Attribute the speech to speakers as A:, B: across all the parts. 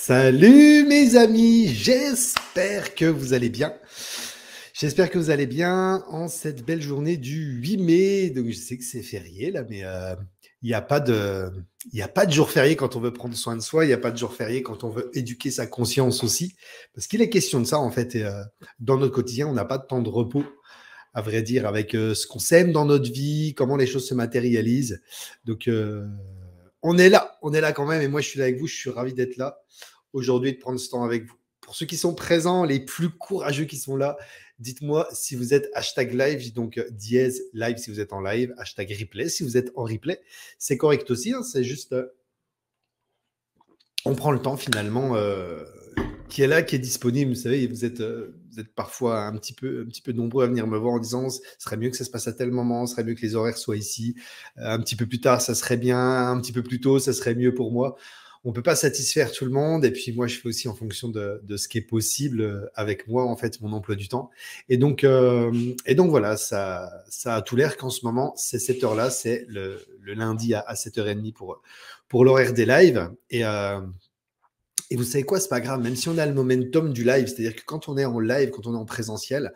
A: Salut mes amis, j'espère que vous allez bien. J'espère que vous allez bien en cette belle journée du 8 mai. Donc je sais que c'est férié là, mais il n'y a pas de, il y a pas de jour férié quand on veut prendre soin de soi. Il n'y a pas de jour férié quand on veut éduquer sa conscience aussi, parce qu'il est question de ça en fait. Et, dans notre quotidien, on n'a pas de temps de repos, à vrai dire, avec ce qu'on sème dans notre vie, comment les choses se matérialisent. Donc on est là quand même. Et moi, je suis là avec vous. Je suis ravi d'être là aujourd'hui, de prendre ce temps avec vous. Pour ceux qui sont présents, les plus courageux qui sont là, dites-moi si vous êtes hashtag live, donc dièse live si vous êtes en live, hashtag replay si vous êtes en replay. C'est correct aussi, hein, c'est juste, on prend le temps finalement qui est là, qui est disponible. Vous savez, vous êtes parfois un petit peu nombreux à venir me voir en disant ce serait mieux que ça se passe à tel moment, ce serait mieux que les horaires soient ici, un petit peu plus tard, ça serait bien, un petit peu plus tôt, ça serait mieux pour moi. On peut pas satisfaire tout le monde. Et puis moi, je fais aussi en fonction de ce qui est possible avec moi, en fait, mon emploi du temps. Et donc voilà, ça a tout l'air qu'en ce moment, c'est cette heure-là, c'est le lundi à 7h30 pour l'horaire des lives. Et vous savez quoi, c'est pas grave, même si on a le momentum du live, c'est-à-dire que quand on est en live, quand on est en présentiel,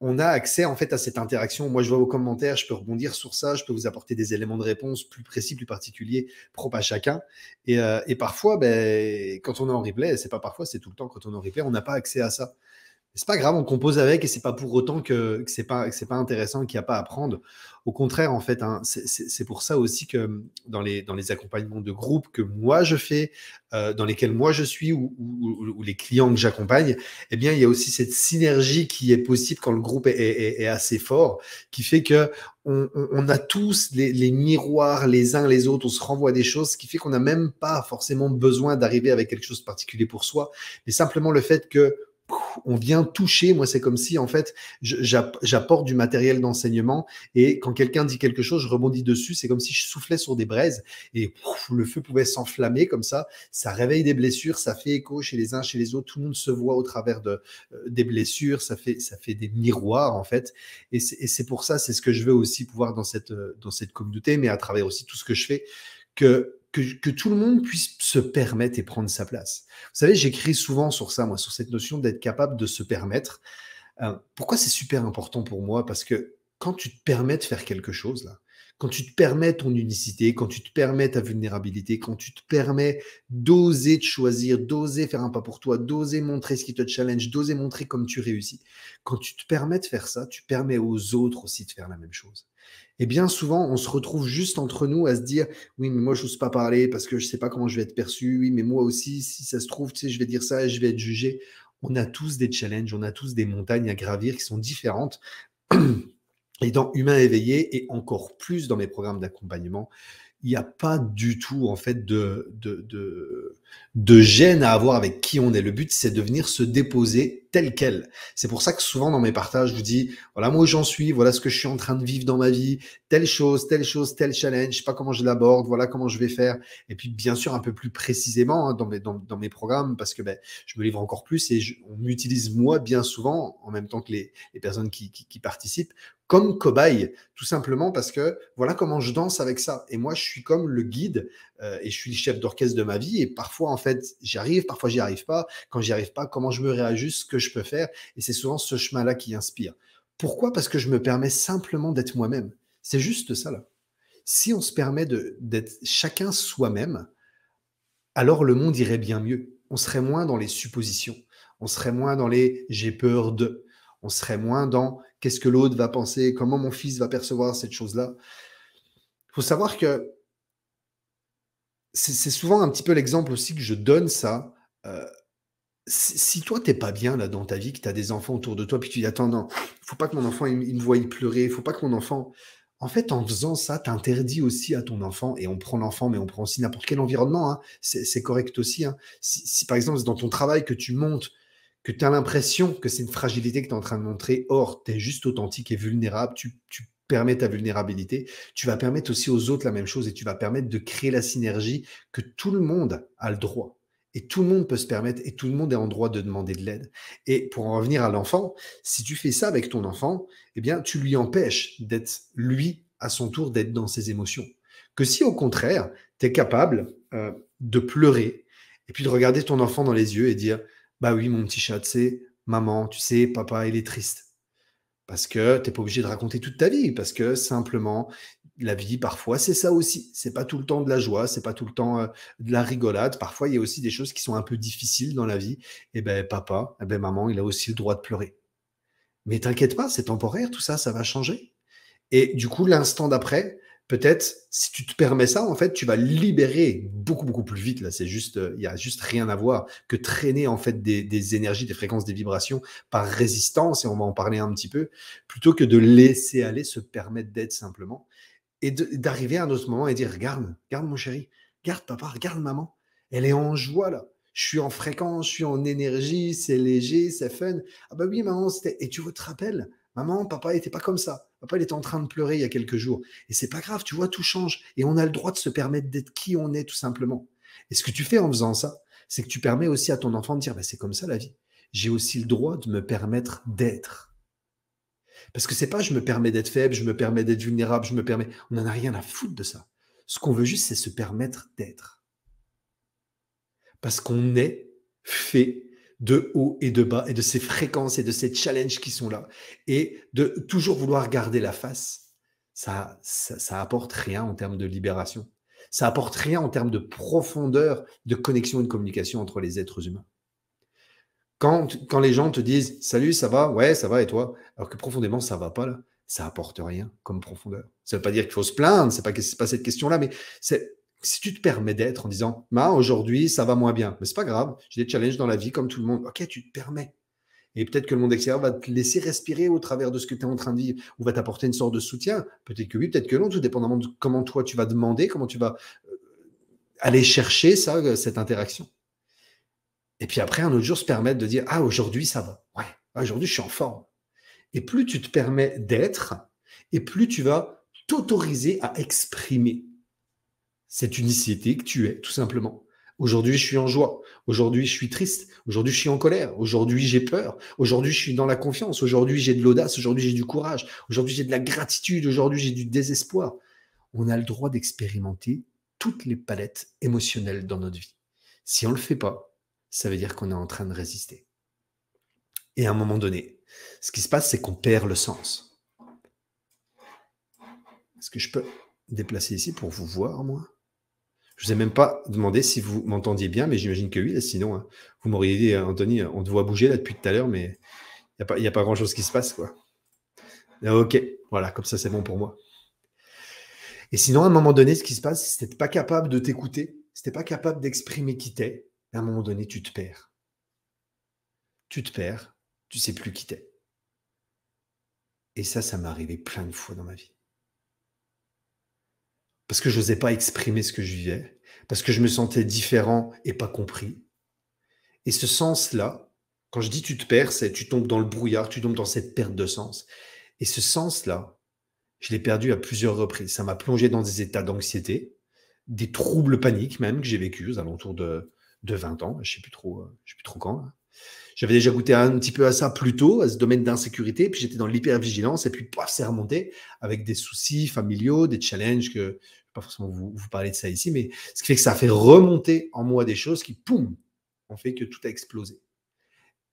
A: on a accès en fait à cette interaction. Moi, je vois vos commentaires, je peux rebondir sur ça, je peux vous apporter des éléments de réponse plus précis, plus particuliers, propres à chacun. Et parfois, ben, quand on est en replay, c'est pas parfois, c'est tout le temps, quand on est en replay, on n'a pas accès à ça. C'est pas grave, on compose avec et c'est pas pour autant que c'est pas intéressant, qu'il n'y a pas à apprendre. Au contraire, en fait, hein, c'est pour ça aussi que dans les accompagnements de groupe que moi je fais, dans lesquels moi je suis ou les clients que j'accompagne, eh bien, il y a aussi cette synergie qui est possible quand le groupe est assez fort, qui fait que on a tous les miroirs les uns les autres, on se renvoie des choses, ce qui fait qu'on n'a même pas forcément besoin d'arriver avec quelque chose de particulier pour soi, mais simplement le fait que on vient toucher. Moi, c'est comme si, en fait, j'apporte du matériel d'enseignement et quand quelqu'un dit quelque chose, je rebondis dessus. C'est comme si je soufflais sur des braises et le feu pouvait s'enflammer comme ça. Ça réveille des blessures, ça fait écho chez les uns, chez les autres. Tout le monde se voit au travers des blessures. Ça fait des miroirs, en fait. Et c'est pour ça, c'est ce que je veux aussi pouvoir dans cette communauté, mais à travers aussi tout ce que je fais, que tout le monde puisse se permettre et prendre sa place. Vous savez, j'écris souvent sur ça, moi, sur cette notion d'être capable de se permettre. Pourquoi c'est super important pour moi? Parce que quand tu te permets de faire quelque chose, là, quand tu te permets ton unicité, quand tu te permets ta vulnérabilité, quand tu te permets d'oser te choisir, d'oser faire un pas pour toi, d'oser montrer ce qui te challenge, d'oser montrer comme tu réussis, quand tu te permets de faire ça, tu permets aux autres aussi de faire la même chose. Et bien souvent, on se retrouve juste entre nous à se dire, oui, mais moi, je n'ose pas parler parce que je ne sais pas comment je vais être perçu. Oui, mais moi aussi, si ça se trouve, tu sais, je vais dire ça et je vais être jugé. On a tous des challenges, on a tous des montagnes à gravir qui sont différentes. Et dans Humain éveillé, et encore plus dans mes programmes d'accompagnement, il n'y a pas du tout en fait de gêne à avoir avec qui on est. Le but, c'est de venir se déposer tel quel. C'est pour ça que souvent dans mes partages, je vous dis, voilà moi où j'en suis, voilà ce que je suis en train de vivre dans ma vie, telle chose, tel challenge, je sais pas comment je l'aborde, voilà comment je vais faire. Et puis bien sûr un peu plus précisément, hein, dans mes programmes, parce que ben, je me livre encore plus et on m'utilise moi bien souvent, en même temps que les personnes qui participent, comme cobaye, tout simplement parce que voilà comment je danse avec ça. Et moi, je suis comme le guide et je suis le chef d'orchestre de ma vie. Et parfois, en fait, j'y arrive, parfois, j'y arrive pas. Quand j'y arrive pas, comment je me réajuste, ce que je peux faire. Et c'est souvent ce chemin-là qui inspire. Pourquoi? Parce que je me permets simplement d'être moi-même. C'est juste ça, là. Si on se permet d'être chacun soi-même, alors le monde irait bien mieux. On serait moins dans les suppositions. On serait moins dans les j'ai peur de. On serait moins dans qu'est-ce que l'autre va penser, comment mon fils va percevoir cette chose-là. Il faut savoir que c'est souvent un petit peu l'exemple aussi que je donne ça. Euh, si toi, t'es pas bien là dans ta vie, que tu as des enfants autour de toi, puis tu dis attends, non, faut pas que mon enfant il me voie y pleurer, faut pas que mon enfant. En fait, en faisant ça, tu interdis aussi à ton enfant, et on prend l'enfant, mais on prend aussi n'importe quel environnement, hein, c'est correct aussi. Hein. Si par exemple, c'est dans ton travail que tu montes, que tu as l'impression que c'est une fragilité que tu es en train de montrer, or, tu es juste authentique et vulnérable, tu permets ta vulnérabilité, tu vas permettre aussi aux autres la même chose et tu vas permettre de créer la synergie que tout le monde a le droit. Et tout le monde peut se permettre et tout le monde est en droit de demander de l'aide. Et pour en revenir à l'enfant, si tu fais ça avec ton enfant, eh bien, tu lui empêches d'être, lui, à son tour, d'être dans ses émotions. Que si, au contraire, tu es capable de pleurer Et puis de regarder ton enfant dans les yeux et dire, bah oui, mon petit chat, tu sais, maman, tu sais, papa, il est triste. Parce que tu n'es pas obligé de raconter toute ta vie, parce que simplement, la vie, parfois, c'est ça aussi. C'est pas tout le temps de la joie, c'est pas tout le temps de la rigolade. Parfois, il y a aussi des choses qui sont un peu difficiles dans la vie. Et ben papa, eh ben maman, il a aussi le droit de pleurer. Mais t'inquiète pas, c'est temporaire, tout ça, ça va changer. Et du coup, l'instant d'après, peut-être, si tu te permets ça, en fait, tu vas libérer beaucoup, beaucoup plus vite. Là, c'est juste, il y a juste rien à voir que traîner, en fait, des énergies, des fréquences, des vibrations par résistance, et on va en parler un petit peu, plutôt que de laisser aller, se permettre d'être simplement, et d'arriver à un autre moment et dire, regarde, regarde mon chéri, regarde papa, regarde maman, elle est en joie, là. Je suis en fréquence, je suis en énergie, c'est léger, c'est fun. Ah bah oui, maman, c'était. Et tu te rappelles, maman, papa n'était pas comme ça. Papa, il était en train de pleurer il y a quelques jours. Et c'est pas grave, tu vois, tout change. Et on a le droit de se permettre d'être qui on est, tout simplement. Et ce que tu fais en faisant ça, c'est que tu permets aussi à ton enfant de dire, bah, c'est comme ça la vie. J'ai aussi le droit de me permettre d'être. Parce que c'est pas je me permets d'être faible, je me permets d'être vulnérable, je me permets. On n'en a rien à foutre de ça. Ce qu'on veut juste, c'est se permettre d'être. Parce qu'on est fait de haut et de bas et de ces fréquences et de ces challenges qui sont là. Et de toujours vouloir garder la face, ça apporte rien en termes de libération. Ça apporte rien en termes de profondeur de connexion et de communication entre les êtres humains. Quand les gens te disent salut, ça va? Ouais, ça va, et toi? Alors que profondément, ça va pas là. Ça apporte rien comme profondeur. Ça veut pas dire qu'il faut se plaindre, c'est pas cette question-là, mais c'est si tu te permets d'être en disant aujourd'hui, ça va moins bien, mais c'est pas grave, j'ai des challenges dans la vie comme tout le monde. Ok, tu te permets. Et peut-être que le monde extérieur va te laisser respirer au travers de ce que tu es en train de vivre, ou va t'apporter une sorte de soutien. Peut-être que oui, peut-être que non, tout dépendamment de comment toi tu vas demander, comment tu vas aller chercher ça, cette interaction. Et puis après, un autre jour, se permettre de dire ah, aujourd'hui, ça va. Ouais, aujourd'hui, je suis en forme. Et plus tu te permets d'être, et plus tu vas t'autoriser à exprimer cette unicité que tu es, tout simplement. Aujourd'hui, je suis en joie. Aujourd'hui, je suis triste. Aujourd'hui, je suis en colère. Aujourd'hui, j'ai peur. Aujourd'hui, je suis dans la confiance. Aujourd'hui, j'ai de l'audace. Aujourd'hui, j'ai du courage. Aujourd'hui, j'ai de la gratitude. Aujourd'hui, j'ai du désespoir. On a le droit d'expérimenter toutes les palettes émotionnelles dans notre vie. Si on ne le fait pas, ça veut dire qu'on est en train de résister. Et à un moment donné, ce qui se passe, c'est qu'on perd le sens. Est-ce que je peux déplacer ici pour vous voir, moi? Je vous ai même pas demandé si vous m'entendiez bien, mais j'imagine que oui. Sinon, vous m'auriez dit, Anthony, on te voit bouger là depuis tout à l'heure, mais il n'y a pas grand-chose qui se passe, quoi. Ok, voilà, comme ça, c'est bon pour moi. Et sinon, à un moment donné, ce qui se passe, si tu n'es pas capable de t'écouter, si tu n'es pas capable d'exprimer qui t'es, à un moment donné, tu te perds. Tu te perds, tu sais plus qui t'es. Et ça m'est arrivé plein de fois dans ma vie. Parce que je n'osais pas exprimer ce que je vivais, parce que je me sentais différent et pas compris. Et ce sens-là, quand je dis tu te perds, c'est tu tombes dans le brouillard, tu tombes dans cette perte de sens. Et ce sens-là, je l'ai perdu à plusieurs reprises. Ça m'a plongé dans des états d'anxiété, des troubles paniques même que j'ai vécu aux alentours de 20 ans. Je ne sais plus trop quand. Là. J'avais déjà goûté un petit peu à ça plus tôt, à ce domaine d'insécurité, puis j'étais dans l'hypervigilance, et puis paf, c'est remonté avec des soucis familiaux, des challenges que je ne vais pas forcément vous parler de ça ici, mais ce qui fait que ça a fait remonter en moi des choses qui, poum, ont fait que tout a explosé.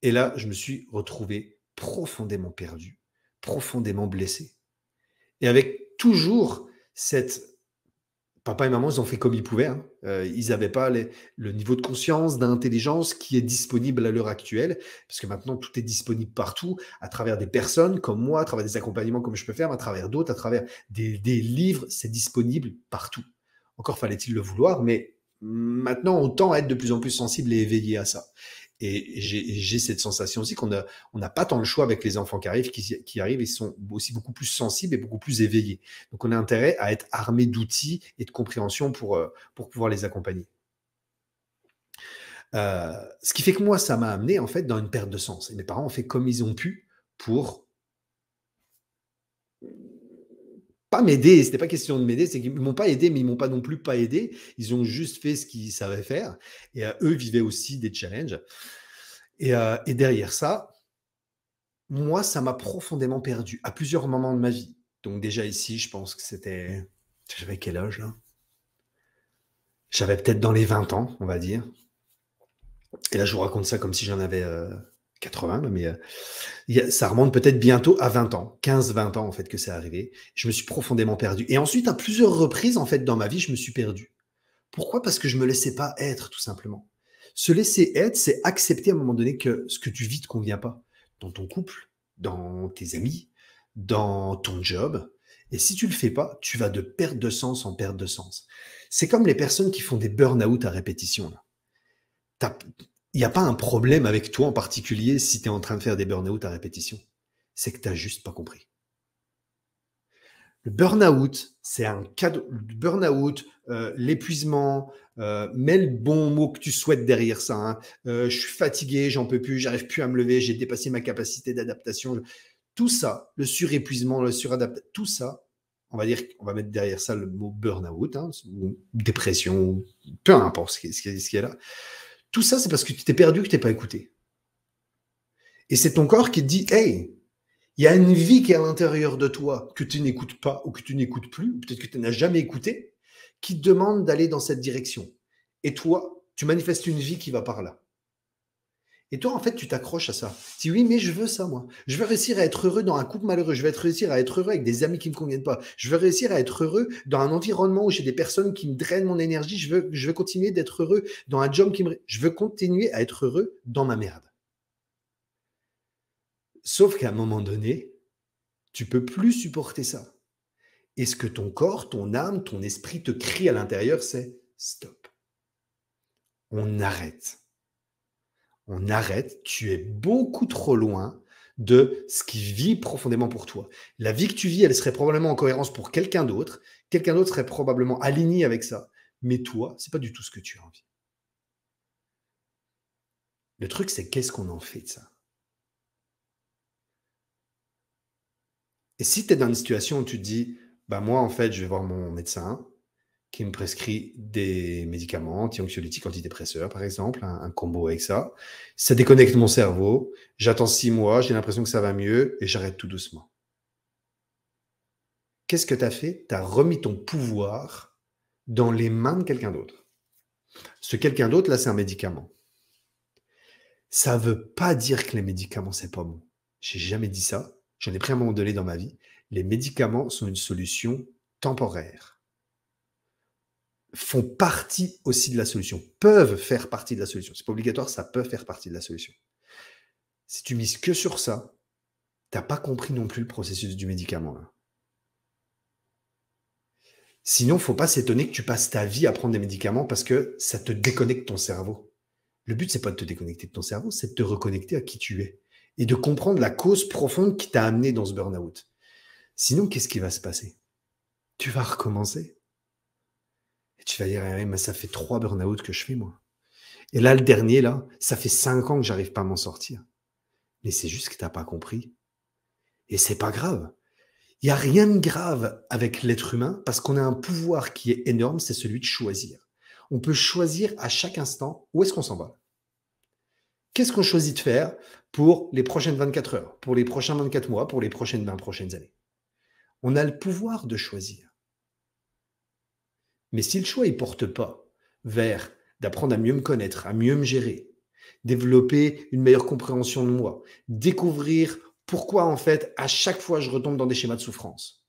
A: Et là, je me suis retrouvé profondément perdu, profondément blessé. Et avec toujours cette... Papa et maman, ils ont fait comme ils pouvaient. Hein. Ils n'avaient pas le niveau de conscience, d'intelligence qui est disponible à l'heure actuelle, parce que maintenant, tout est disponible partout, à travers des personnes comme moi, à travers des accompagnements comme je peux faire, à travers d'autres, à travers des livres, c'est disponible partout. Encore fallait-il le vouloir, mais maintenant, autant être de plus en plus sensible et éveillé à ça. Et j'ai cette sensation aussi qu'on n'a pas tant le choix avec les enfants qui arrivent, ils sont aussi beaucoup plus sensibles et beaucoup plus éveillés. Donc on a intérêt à être armé d'outils et de compréhension pour pouvoir les accompagner. Ce qui fait que moi, ça m'a amené en fait dans une perte de sens. Et mes parents ont fait comme ils ont pu pour pas m'aider. C'était pas question de m'aider, c'est qu'ils m'ont pas aidé, mais ils m'ont pas non plus pas aidé. Ils ont juste fait ce qu'ils savaient faire. Et eux vivaient aussi des challenges. Et derrière ça, moi, ça m'a profondément perdu à plusieurs moments de ma vie. Donc déjà ici, je pense que c'était... J'avais quel âge là? J'avais peut-être dans les 20 ans, on va dire. Et là, je vous raconte ça comme si j'en avais 80, mais ça remonte peut-être bientôt à 20 ans, 15-20 ans en fait que c'est arrivé. Je me suis profondément perdu. Et ensuite, à plusieurs reprises en fait dans ma vie, je me suis perdu. Pourquoi? Parce que je me laissais pas être, tout simplement. Se laisser être, c'est accepter à un moment donné que ce que tu vis te convient pas. Dans ton couple, dans tes amis, dans ton job. Et si tu le fais pas, tu vas de perte de sens en perte de sens. C'est comme les personnes qui font des burn-out à répétition. Là. Il n'y a pas un problème avec toi en particulier si tu es en train de faire des burn-out à répétition. C'est que tu n'as juste pas compris. Le burn-out, c'est un cadeau. Le burn-out, l'épuisement, mets le bon mot que tu souhaites derrière ça. Hein. Je suis fatigué, j'en peux plus, j'arrive plus à me lever, j'ai dépassé ma capacité d'adaptation. Tout ça, le surépuisement, le suradaptation, tout ça, on va dire, on va mettre derrière ça le mot burn-out, hein, ou dépression, peu importe ce qui est là. Tout ça, c'est parce que tu t'es perdu, que tu n'es pas écouté. Et c'est ton corps qui te dit, hey, il y a une vie qui est à l'intérieur de toi que tu n'écoutes pas ou que tu n'écoutes plus, ou peut-être que tu n'as jamais écouté, qui te demande d'aller dans cette direction. Et toi, tu manifestes une vie qui va par là. Et toi, en fait, tu t'accroches à ça. Tu dis oui, mais je veux ça, moi. Je veux réussir à être heureux dans un couple malheureux. Je veux réussir à être heureux avec des amis qui ne me conviennent pas. Je veux réussir à être heureux dans un environnement où j'ai des personnes qui me drainent mon énergie. Je veux continuer d'être heureux dans un job qui me... Je veux continuer à être heureux dans ma merde. Sauf qu'à un moment donné, tu peux plus supporter ça. Et ce que ton corps, ton âme, ton esprit te crie à l'intérieur, c'est stop. On arrête. On arrête. Tu es beaucoup trop loin de ce qui vit profondément pour toi. La vie que tu vis, elle serait probablement en cohérence pour quelqu'un d'autre. Quelqu'un d'autre serait probablement aligné avec ça. Mais toi, c'est pas du tout ce que tu as envie. Le truc, c'est qu'est-ce qu'on en fait de ça? Et si tu es dans une situation où tu te dis, bah moi, en fait, je vais voir mon médecin qui me prescrit des médicaments anti-anxiolytiques, antidépresseurs, par exemple, un combo avec ça. Ça déconnecte mon cerveau. J'attends 6 mois, j'ai l'impression que ça va mieux et j'arrête tout doucement. Qu'est-ce que tu as fait? Tu as remis ton pouvoir dans les mains de quelqu'un d'autre. Ce quelqu'un d'autre, là, c'est un médicament. Ça ne veut pas dire que les médicaments, c'est pas bon. J'ai jamais dit ça. J'en ai pris un moment donné dans ma vie. Les médicaments sont une solution temporaire. Font partie aussi de la solution, peuvent faire partie de la solution. C'est pas obligatoire, ça peut faire partie de la solution. Si tu mises que sur ça, tu n'as pas compris non plus le processus du médicament. Là. Sinon, il ne faut pas s'étonner que tu passes ta vie à prendre des médicaments parce que ça te déconnecte ton cerveau. Le but, c'est pas de te déconnecter de ton cerveau, c'est de te reconnecter à qui tu es et de comprendre la cause profonde qui t'a amené dans ce burn-out. Sinon, qu'est-ce qui va se passer? Tu vas recommencer. Et tu vas dire, ah, mais ça fait 3 burn-out que je fais, moi. Et là, le dernier, là, ça fait 5 ans que j'arrive pas à m'en sortir. Mais c'est juste que tu n'as pas compris. Et c'est pas grave. Il n'y a rien de grave avec l'être humain parce qu'on a un pouvoir qui est énorme, c'est celui de choisir. On peut choisir à chaque instant où est-ce qu'on s'en va. Qu'est-ce qu'on choisit de faire pour les prochaines 24 heures, pour les prochains 24 mois, pour les prochaines 20 prochaines années? On a le pouvoir de choisir. Mais si le choix ne porte pas vers d'apprendre à mieux me connaître, à mieux me gérer, développer une meilleure compréhension de moi, découvrir pourquoi en fait à chaque fois je retombe dans des schémas de souffrance,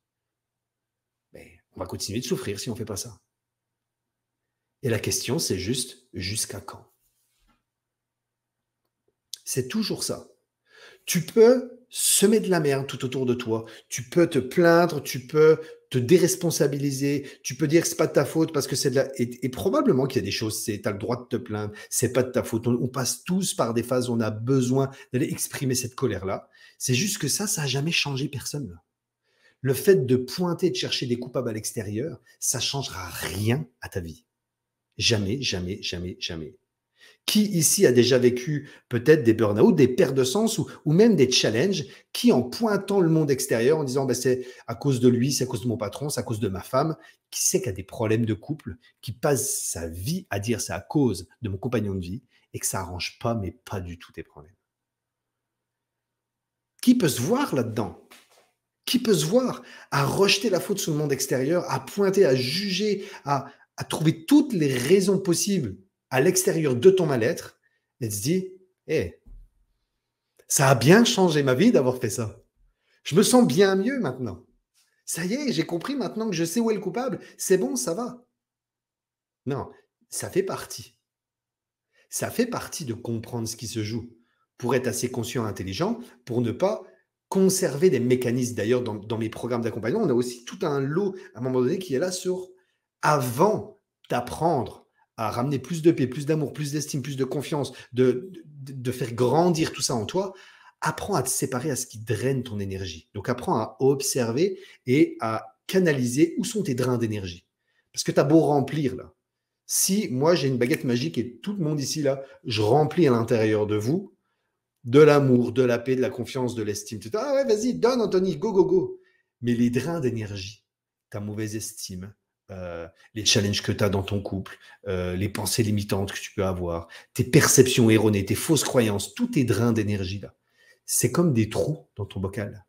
A: mais on va continuer de souffrir si on ne fait pas ça. Et la question, c'est juste jusqu'à quand? C'est toujours ça. Tu peux semer de la merde tout autour de toi. Tu peux te plaindre, tu peux te déresponsabiliser, tu peux dire que c'est pas de ta faute parce que c'est de la... Et probablement qu'il y a des choses, tu as le droit de te plaindre, c'est pas de ta faute. On passe tous par des phases où on a besoin d'aller exprimer cette colère-là. C'est juste que ça n'a jamais changé personne. Là. Le fait de pointer, de chercher des coupables à l'extérieur, ça changera rien à ta vie. Jamais, jamais, jamais, jamais. Qui ici a déjà vécu peut-être des burn-out, des pertes de sens ou même des challenges qui, en pointant le monde extérieur, en disant c'est à cause de lui, c'est à cause de mon patron, c'est à cause de ma femme, qui sait qu'il y a des problèmes de couple, qui passe sa vie à dire c'est à cause de mon compagnon de vie et que ça n'arrange pas, mais pas du tout tes problèmes. Qui peut se voir là-dedans? Qui peut se voir à rejeter la faute sur le monde extérieur, à pointer, à juger, à trouver toutes les raisons possibles à l'extérieur de ton mal-être Elle se dit, hé, ça a bien changé ma vie d'avoir fait ça. Je me sens bien mieux maintenant. Ça y est, j'ai compris maintenant que je sais où est le coupable. C'est bon, ça va. Non, ça fait partie. Ça fait partie de comprendre ce qui se joue pour être assez conscient et intelligent, pour ne pas conserver des mécanismes. D'ailleurs, dans mes programmes d'accompagnement, on a aussi tout un lot, à un moment donné, qui est là sur avant d'apprendre à ramener plus de paix, plus d'amour, plus d'estime, plus de confiance, de faire grandir tout ça en toi, apprends à te séparer à ce qui draine ton énergie. Donc, apprends à observer et à canaliser où sont tes drains d'énergie. Parce que tu as beau remplir, là. Si moi, j'ai une baguette magique et tout le monde ici, là, je remplis à l'intérieur de vous de l'amour, de la paix, de la confiance, de l'estime. Ah ouais, vas-y, donne, Anthony, go, go, go. Mais les drains d'énergie, ta mauvaise estime, les challenges que tu as dans ton couple, les pensées limitantes que tu peux avoir, tes perceptions erronées, tes fausses croyances, tous tes drains d'énergie là, c'est comme des trous dans ton bocal.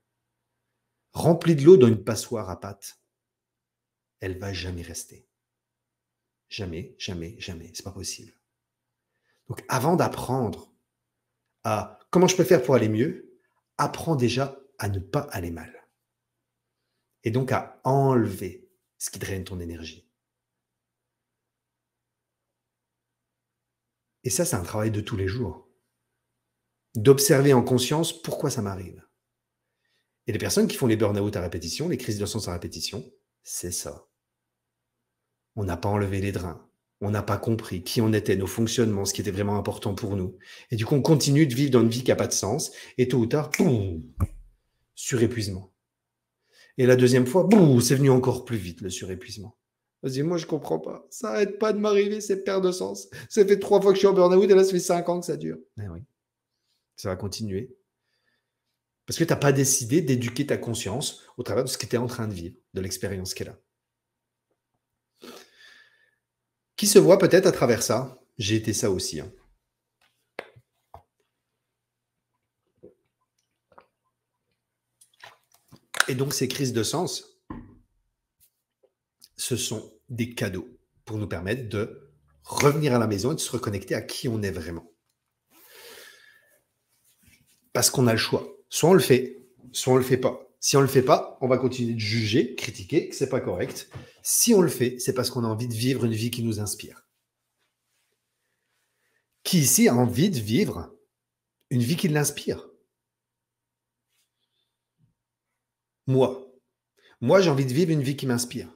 A: Remplis de l'eau dans une passoire à pâte, elle va jamais rester. Jamais, jamais, jamais. C'est pas possible. Donc, avant d'apprendre à comment je peux faire pour aller mieux, apprends déjà à ne pas aller mal. Et donc à enlever ce qui draine ton énergie. Et ça, c'est un travail de tous les jours. D'observer en conscience pourquoi ça m'arrive. Et les personnes qui font les burn-out à répétition, les crises de sens à répétition, c'est ça. On n'a pas enlevé les drains. On n'a pas compris qui on était, nos fonctionnements, ce qui était vraiment important pour nous. Et du coup, on continue de vivre dans une vie qui n'a pas de sens. Et tôt ou tard, boum, surépuisement. Et la deuxième fois, boum, c'est venu encore plus vite, le surépuisement. Vas-y, moi, je comprends pas. Ça n'arrête pas de m'arriver, ces pertes de sens. Ça fait 3 fois que je suis en burn-out et là, ça fait 5 ans que ça dure. Eh oui, ça va continuer. Parce que tu n'as pas décidé d'éduquer ta conscience au travers de ce que tu es en train de vivre, de l'expérience qu'elle a. Qui se voit peut-être à travers ça? J'ai été ça aussi. Hein. Et donc, ces crises de sens, ce sont des cadeaux pour nous permettre de revenir à la maison et de se reconnecter à qui on est vraiment. Parce qu'on a le choix. Soit on le fait, soit on ne le fait pas. Si on ne le fait pas, on va continuer de juger, critiquer, que ce n'est pas correct. Si on le fait, c'est parce qu'on a envie de vivre une vie qui nous inspire. Qui ici a envie de vivre une vie qui l'inspire? Moi, j'ai envie de vivre une vie qui m'inspire.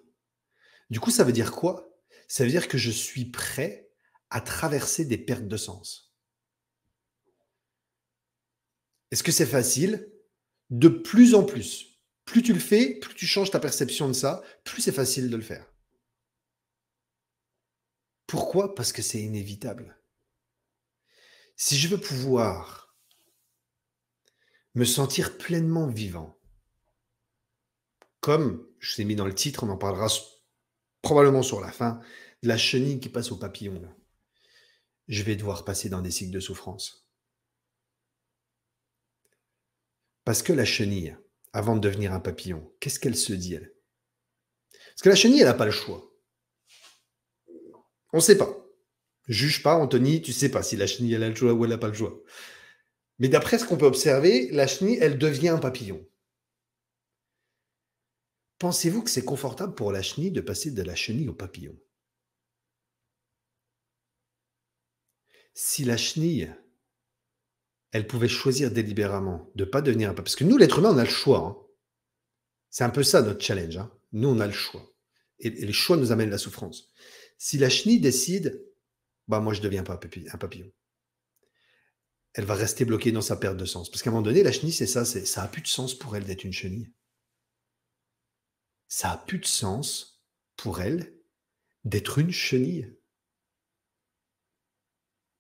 A: Du coup, ça veut dire quoi? Ça veut dire que je suis prêt à traverser des pertes de sens. Est-ce que c'est facile? De plus en plus. Plus tu le fais, plus tu changes ta perception de ça, plus c'est facile de le faire. Pourquoi? Parce que c'est inévitable. Si je veux pouvoir me sentir pleinement vivant, comme je t'ai mis dans le titre, on en parlera probablement sur la fin, de la chenille qui passe au papillon, là, je vais devoir passer dans des cycles de souffrance. Parce que la chenille, avant de devenir un papillon, qu'est-ce qu'elle se dit, elle? Parce que la chenille, elle n'a pas le choix. On ne sait pas. Juge pas, Anthony, tu ne sais pas si la chenille, elle a le choix ou elle n'a pas le choix. Mais d'après ce qu'on peut observer, la chenille, elle devient un papillon. Pensez-vous que c'est confortable pour la chenille de passer de la chenille au papillon? Si la chenille, elle pouvait choisir délibérément de ne pas devenir un papillon, parce que nous, l'être humain, on a le choix. Hein. C'est un peu ça notre challenge. Hein. Nous, on a le choix. Et les choix nous amènent la souffrance. Si la chenille décide, bah moi, je ne deviens pas un papillon, elle va rester bloquée dans sa perte de sens. Parce qu'à un moment donné, la chenille, c'est ça, ça n'a plus de sens pour elle d'être une chenille. Ça n'a plus de sens pour elle d'être une chenille.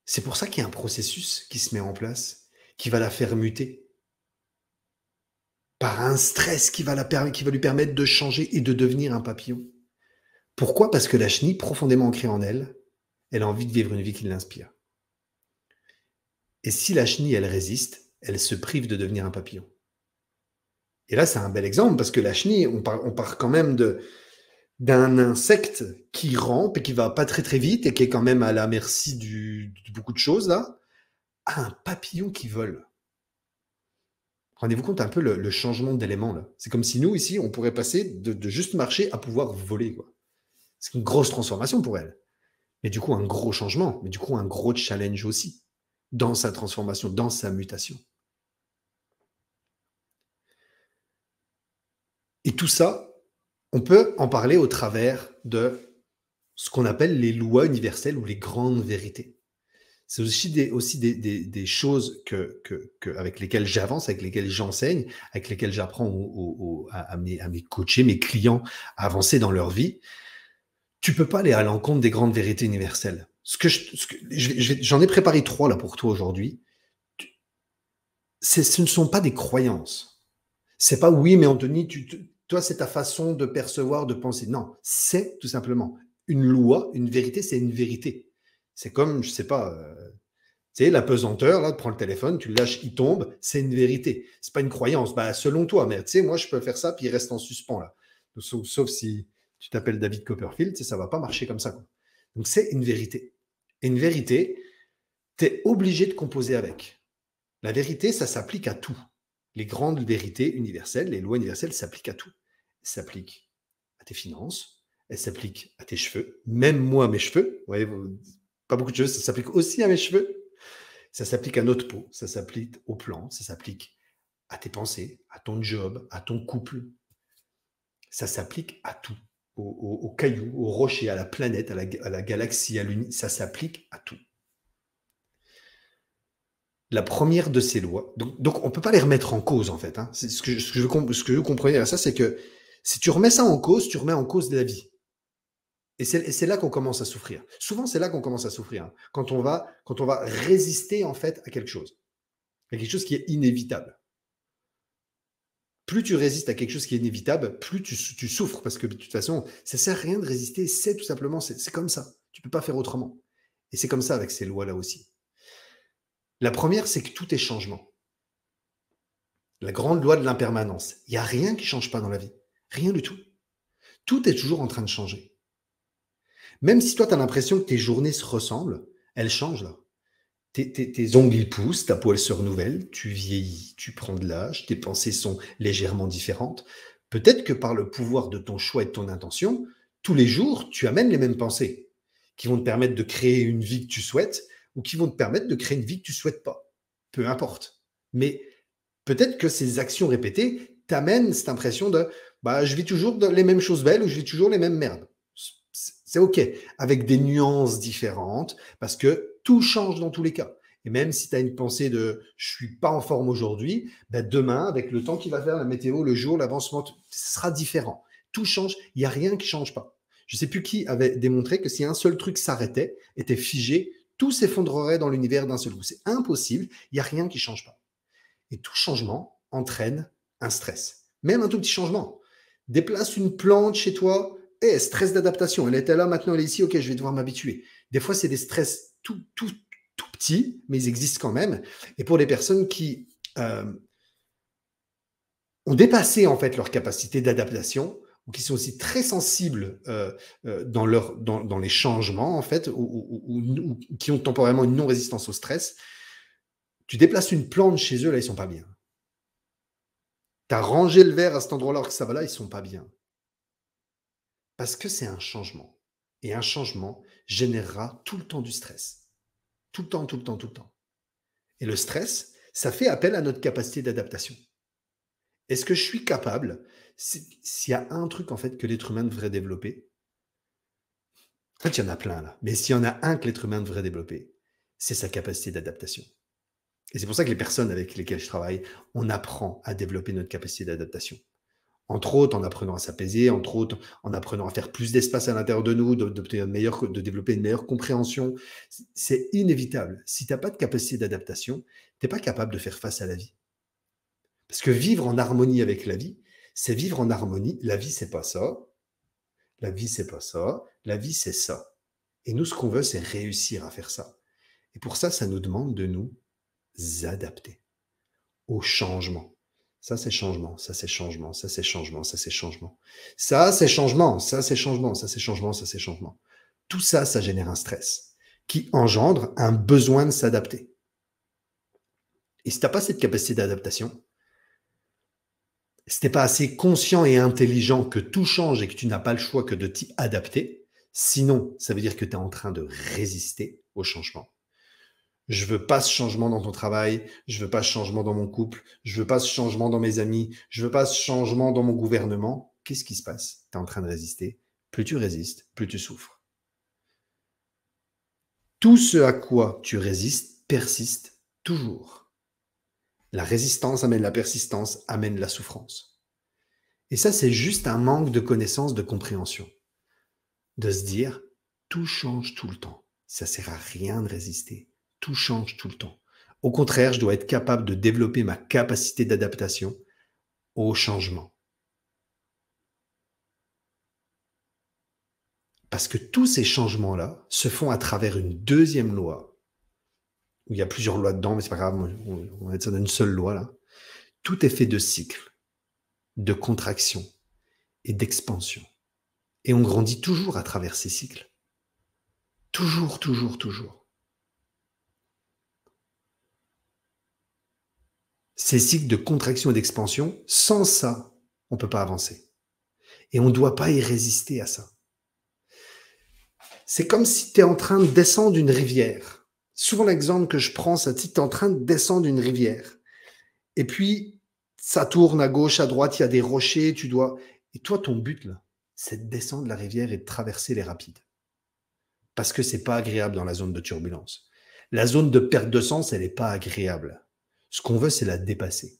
A: C'est pour ça qu'il y a un processus qui se met en place, qui va la faire muter. Par un stress qui va lui permettre de changer et de devenir un papillon. Pourquoi? Parce que la chenille, profondément ancrée en elle, elle a envie de vivre une vie qui l'inspire. Et si la chenille, elle résiste, elle se prive de devenir un papillon. Et là, c'est un bel exemple, parce que la chenille, on part quand même d'un insecte qui rampe et qui va pas très très vite et qui est quand même à la merci de beaucoup de choses là, à un papillon qui vole. Rendez-vous compte un peu le changement d'élément là. C'est comme si nous, ici, on pourrait passer de juste marcher à pouvoir voler, quoi. C'est une grosse transformation pour elle. Mais du coup, un gros changement, mais du coup, un gros challenge aussi dans sa transformation, dans sa mutation. Et tout ça, on peut en parler au travers de ce qu'on appelle les lois universelles ou les grandes vérités. C'est aussi des choses avec lesquelles j'avance, avec lesquelles j'enseigne, avec lesquelles j'apprends à mes coachés, mes clients à avancer dans leur vie. Tu peux pas aller à l'encontre des grandes vérités universelles. J'en ai préparé 3 là pour toi aujourd'hui. Ce ne sont pas des croyances. C'est pas oui, mais Anthony, toi, c'est ta façon de percevoir, de penser. Non, c'est tout simplement une loi, une vérité, c'est une vérité. C'est comme, je sais pas, tu sais, la pesanteur, là, tu prends le téléphone, tu le lâches, il tombe, c'est une vérité. C'est pas une croyance. Bah, selon toi, mais tu sais, moi, je peux faire ça, puis il reste en suspens, là. Sauf si tu t'appelles David Copperfield, tu sais, ça va pas marcher comme ça, quoi. Donc, c'est une vérité. Et une vérité, tu es obligé de composer avec. La vérité, ça s'applique à tout. Les grandes vérités universelles, les lois universelles s'appliquent à tout. Elles s'appliquent à tes finances, elles s'appliquent à tes cheveux, même moi, mes cheveux. Vous voyez, pas beaucoup de choses, ça s'applique aussi à mes cheveux. Ça s'applique à notre peau, ça s'applique au plan, ça s'applique à tes pensées, à ton job, à ton couple. Ça s'applique à tout. Aux cailloux, aux rochers, à la planète, à la galaxie, à l'univers. Ça s'applique à tout. La première de ces lois, donc on ne peut pas les remettre en cause, en fait. Hein. Ce que je veux comprendre à ça, c'est que si tu remets ça en cause, tu remets en cause la vie. Et c'est là qu'on commence à souffrir. Souvent, c'est là qu'on commence à souffrir. Hein, quand on va résister, en fait, à quelque chose. À quelque chose qui est inévitable. Plus tu résistes à quelque chose qui est inévitable, plus tu souffres. Parce que de toute façon, ça ne sert à rien de résister. C'est tout simplement, c'est comme ça. Tu ne peux pas faire autrement. Et c'est comme ça avec ces lois-là aussi. La première, c'est que tout est changement. La grande loi de l'impermanence. Il n'y a rien qui ne change pas dans la vie. Rien du tout. Tout est toujours en train de changer. Même si toi, tu as l'impression que tes journées se ressemblent, elles changent là. Tes ongles, ils poussent, ta peau, elle se renouvelle, tu vieillis, tu prends de l'âge, tes pensées sont légèrement différentes. Peut-être que par le pouvoir de ton choix et de ton intention, tous les jours, tu amènes les mêmes pensées qui vont te permettre de créer une vie que tu souhaites ou qui vont te permettre de créer une vie que tu ne souhaites pas. Peu importe. Mais peut-être que ces actions répétées t'amènent cette impression de je vis toujours les mêmes choses belles ou je vis toujours les mêmes merdes. C'est OK, avec des nuances différentes, parce que tout change dans tous les cas. Et même si tu as une pensée de « je suis pas en forme aujourd'hui », demain, avec le temps qu'il va faire, la météo, le jour, l'avancement, ce sera différent. Tout change, il n'y a rien qui ne change pas. Je ne sais plus qui avait démontré que si un seul truc s'arrêtait, était figé, tout s'effondrerait dans l'univers d'un seul coup. C'est impossible, il n'y a rien qui ne change pas. Et tout changement entraîne un stress. Même un tout petit changement. Déplace une plante chez toi, stress d'adaptation. Elle était là, maintenant elle est ici, ok, je vais devoir m'habituer. Des fois, c'est des stress tout petits, mais ils existent quand même. Et pour les personnes qui ont dépassé en fait leur capacité d'adaptation, ou qui sont aussi très sensibles dans les changements, en fait, ou qui ont temporairement une non-résistance au stress, tu déplaces une plante chez eux, là, ils sont pas bien. Tu as rangé le verre à cet endroit-là, alors que ça va là, ils sont pas bien. Parce que c'est un changement. Et un changement générera tout le temps du stress. Tout le temps, tout le temps, tout le temps. Et le stress, ça fait appel à notre capacité d'adaptation. Est-ce que je suis capable, s'il y a un truc en fait que l'être humain devrait développer, en fait il y en a plein là, mais s'il y en a un que l'être humain devrait développer, c'est sa capacité d'adaptation. Et c'est pour ça que les personnes avec lesquelles je travaille, on apprend à développer notre capacité d'adaptation. Entre autres, en apprenant à s'apaiser, entre autres, en apprenant à faire plus d'espace à l'intérieur de nous, de développer une meilleure compréhension. C'est inévitable. Si tu n'as pas de capacité d'adaptation, tu n'es pas capable de faire face à la vie. Parce que vivre en harmonie avec la vie, c'est vivre en harmonie. La vie, c'est pas ça. La vie, c'est pas ça. La vie, c'est ça. Et nous, ce qu'on veut, c'est réussir à faire ça. Et pour ça, ça nous demande de nous adapter au changement. Ça, c'est changement, ça, c'est changement, ça, c'est changement, ça, c'est changement. Ça, c'est changement, ça, c'est changement, ça, c'est changement, ça, c'est changement. Tout ça, ça génère un stress qui engendre un besoin de s'adapter. Et si tu n'as pas cette capacité d'adaptation, si tu n'es pas assez conscient et intelligent que tout change et que tu n'as pas le choix que de t'y adapter, sinon, ça veut dire que tu es en train de résister au changement. Je veux pas ce changement dans ton travail, je veux pas ce changement dans mon couple, je veux pas ce changement dans mes amis, je veux pas ce changement dans mon gouvernement. Qu'est-ce qui se passe? Tu es en train de résister. Plus tu résistes, plus tu souffres. Tout ce à quoi tu résistes persiste toujours. La résistance amène la persistance, amène la souffrance. Et ça, c'est juste un manque de connaissance, de compréhension. De se dire, tout change tout le temps. Ça sert à rien de résister. Tout change tout le temps. Au contraire, je dois être capable de développer ma capacité d'adaptation au changement. Parce que tous ces changements-là se font à travers une deuxième loi, où il y a plusieurs lois dedans, mais c'est pas grave, on va mettre ça dans une seule loi là. Tout est fait de cycles, de contraction et d'expansion. Et on grandit toujours à travers ces cycles. Toujours, toujours, toujours. Ces cycles de contraction et d'expansion, sans ça, on ne peut pas avancer. Et on ne doit pas y résister à ça. C'est comme si tu es en train de descendre une rivière. Souvent, l'exemple que je prends, c'est que tu es en train de descendre une rivière. Et puis, ça tourne à gauche, à droite, il y a des rochers, tu dois... Et toi, ton but, là, c'est de descendre la rivière et de traverser les rapides. Parce que c'est pas agréable dans la zone de turbulence. La zone de perte de sens, elle n'est pas agréable. Ce qu'on veut, c'est la dépasser.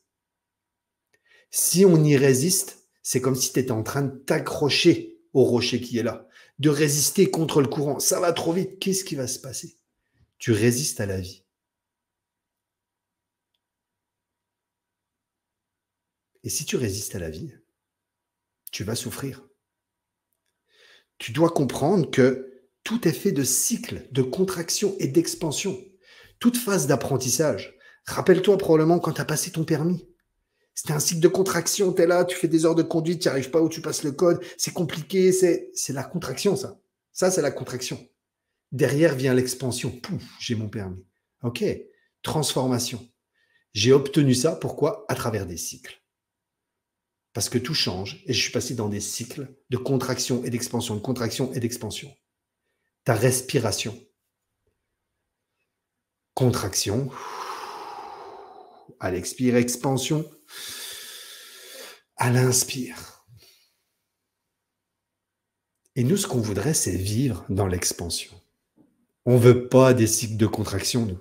A: Si on y résiste, c'est comme si tu étais en train de t'accrocher au rocher qui est là, de résister contre le courant. Ça va trop vite, qu'est-ce qui va se passer? Tu résistes à la vie. Et si tu résistes à la vie, tu vas souffrir. Tu dois comprendre que tout est fait de cycles, de contraction et d'expansion. Toute phase d'apprentissage. Rappelle-toi probablement quand tu as passé ton permis. C'était un cycle de contraction, tu es là, tu fais des heures de conduite, tu n'y arrives pas où tu passes le code, c'est compliqué, c'est la contraction ça. Ça, c'est la contraction. Derrière vient l'expansion. Pouf, j'ai mon permis. Ok, transformation. J'ai obtenu ça, pourquoi? À travers des cycles. Parce que tout change et je suis passé dans des cycles de contraction et d'expansion, de contraction et d'expansion. Ta respiration. Contraction. À l'expire, expansion. À l'inspire. Et nous, ce qu'on voudrait, c'est vivre dans l'expansion. On ne veut pas des cycles de contraction, nous.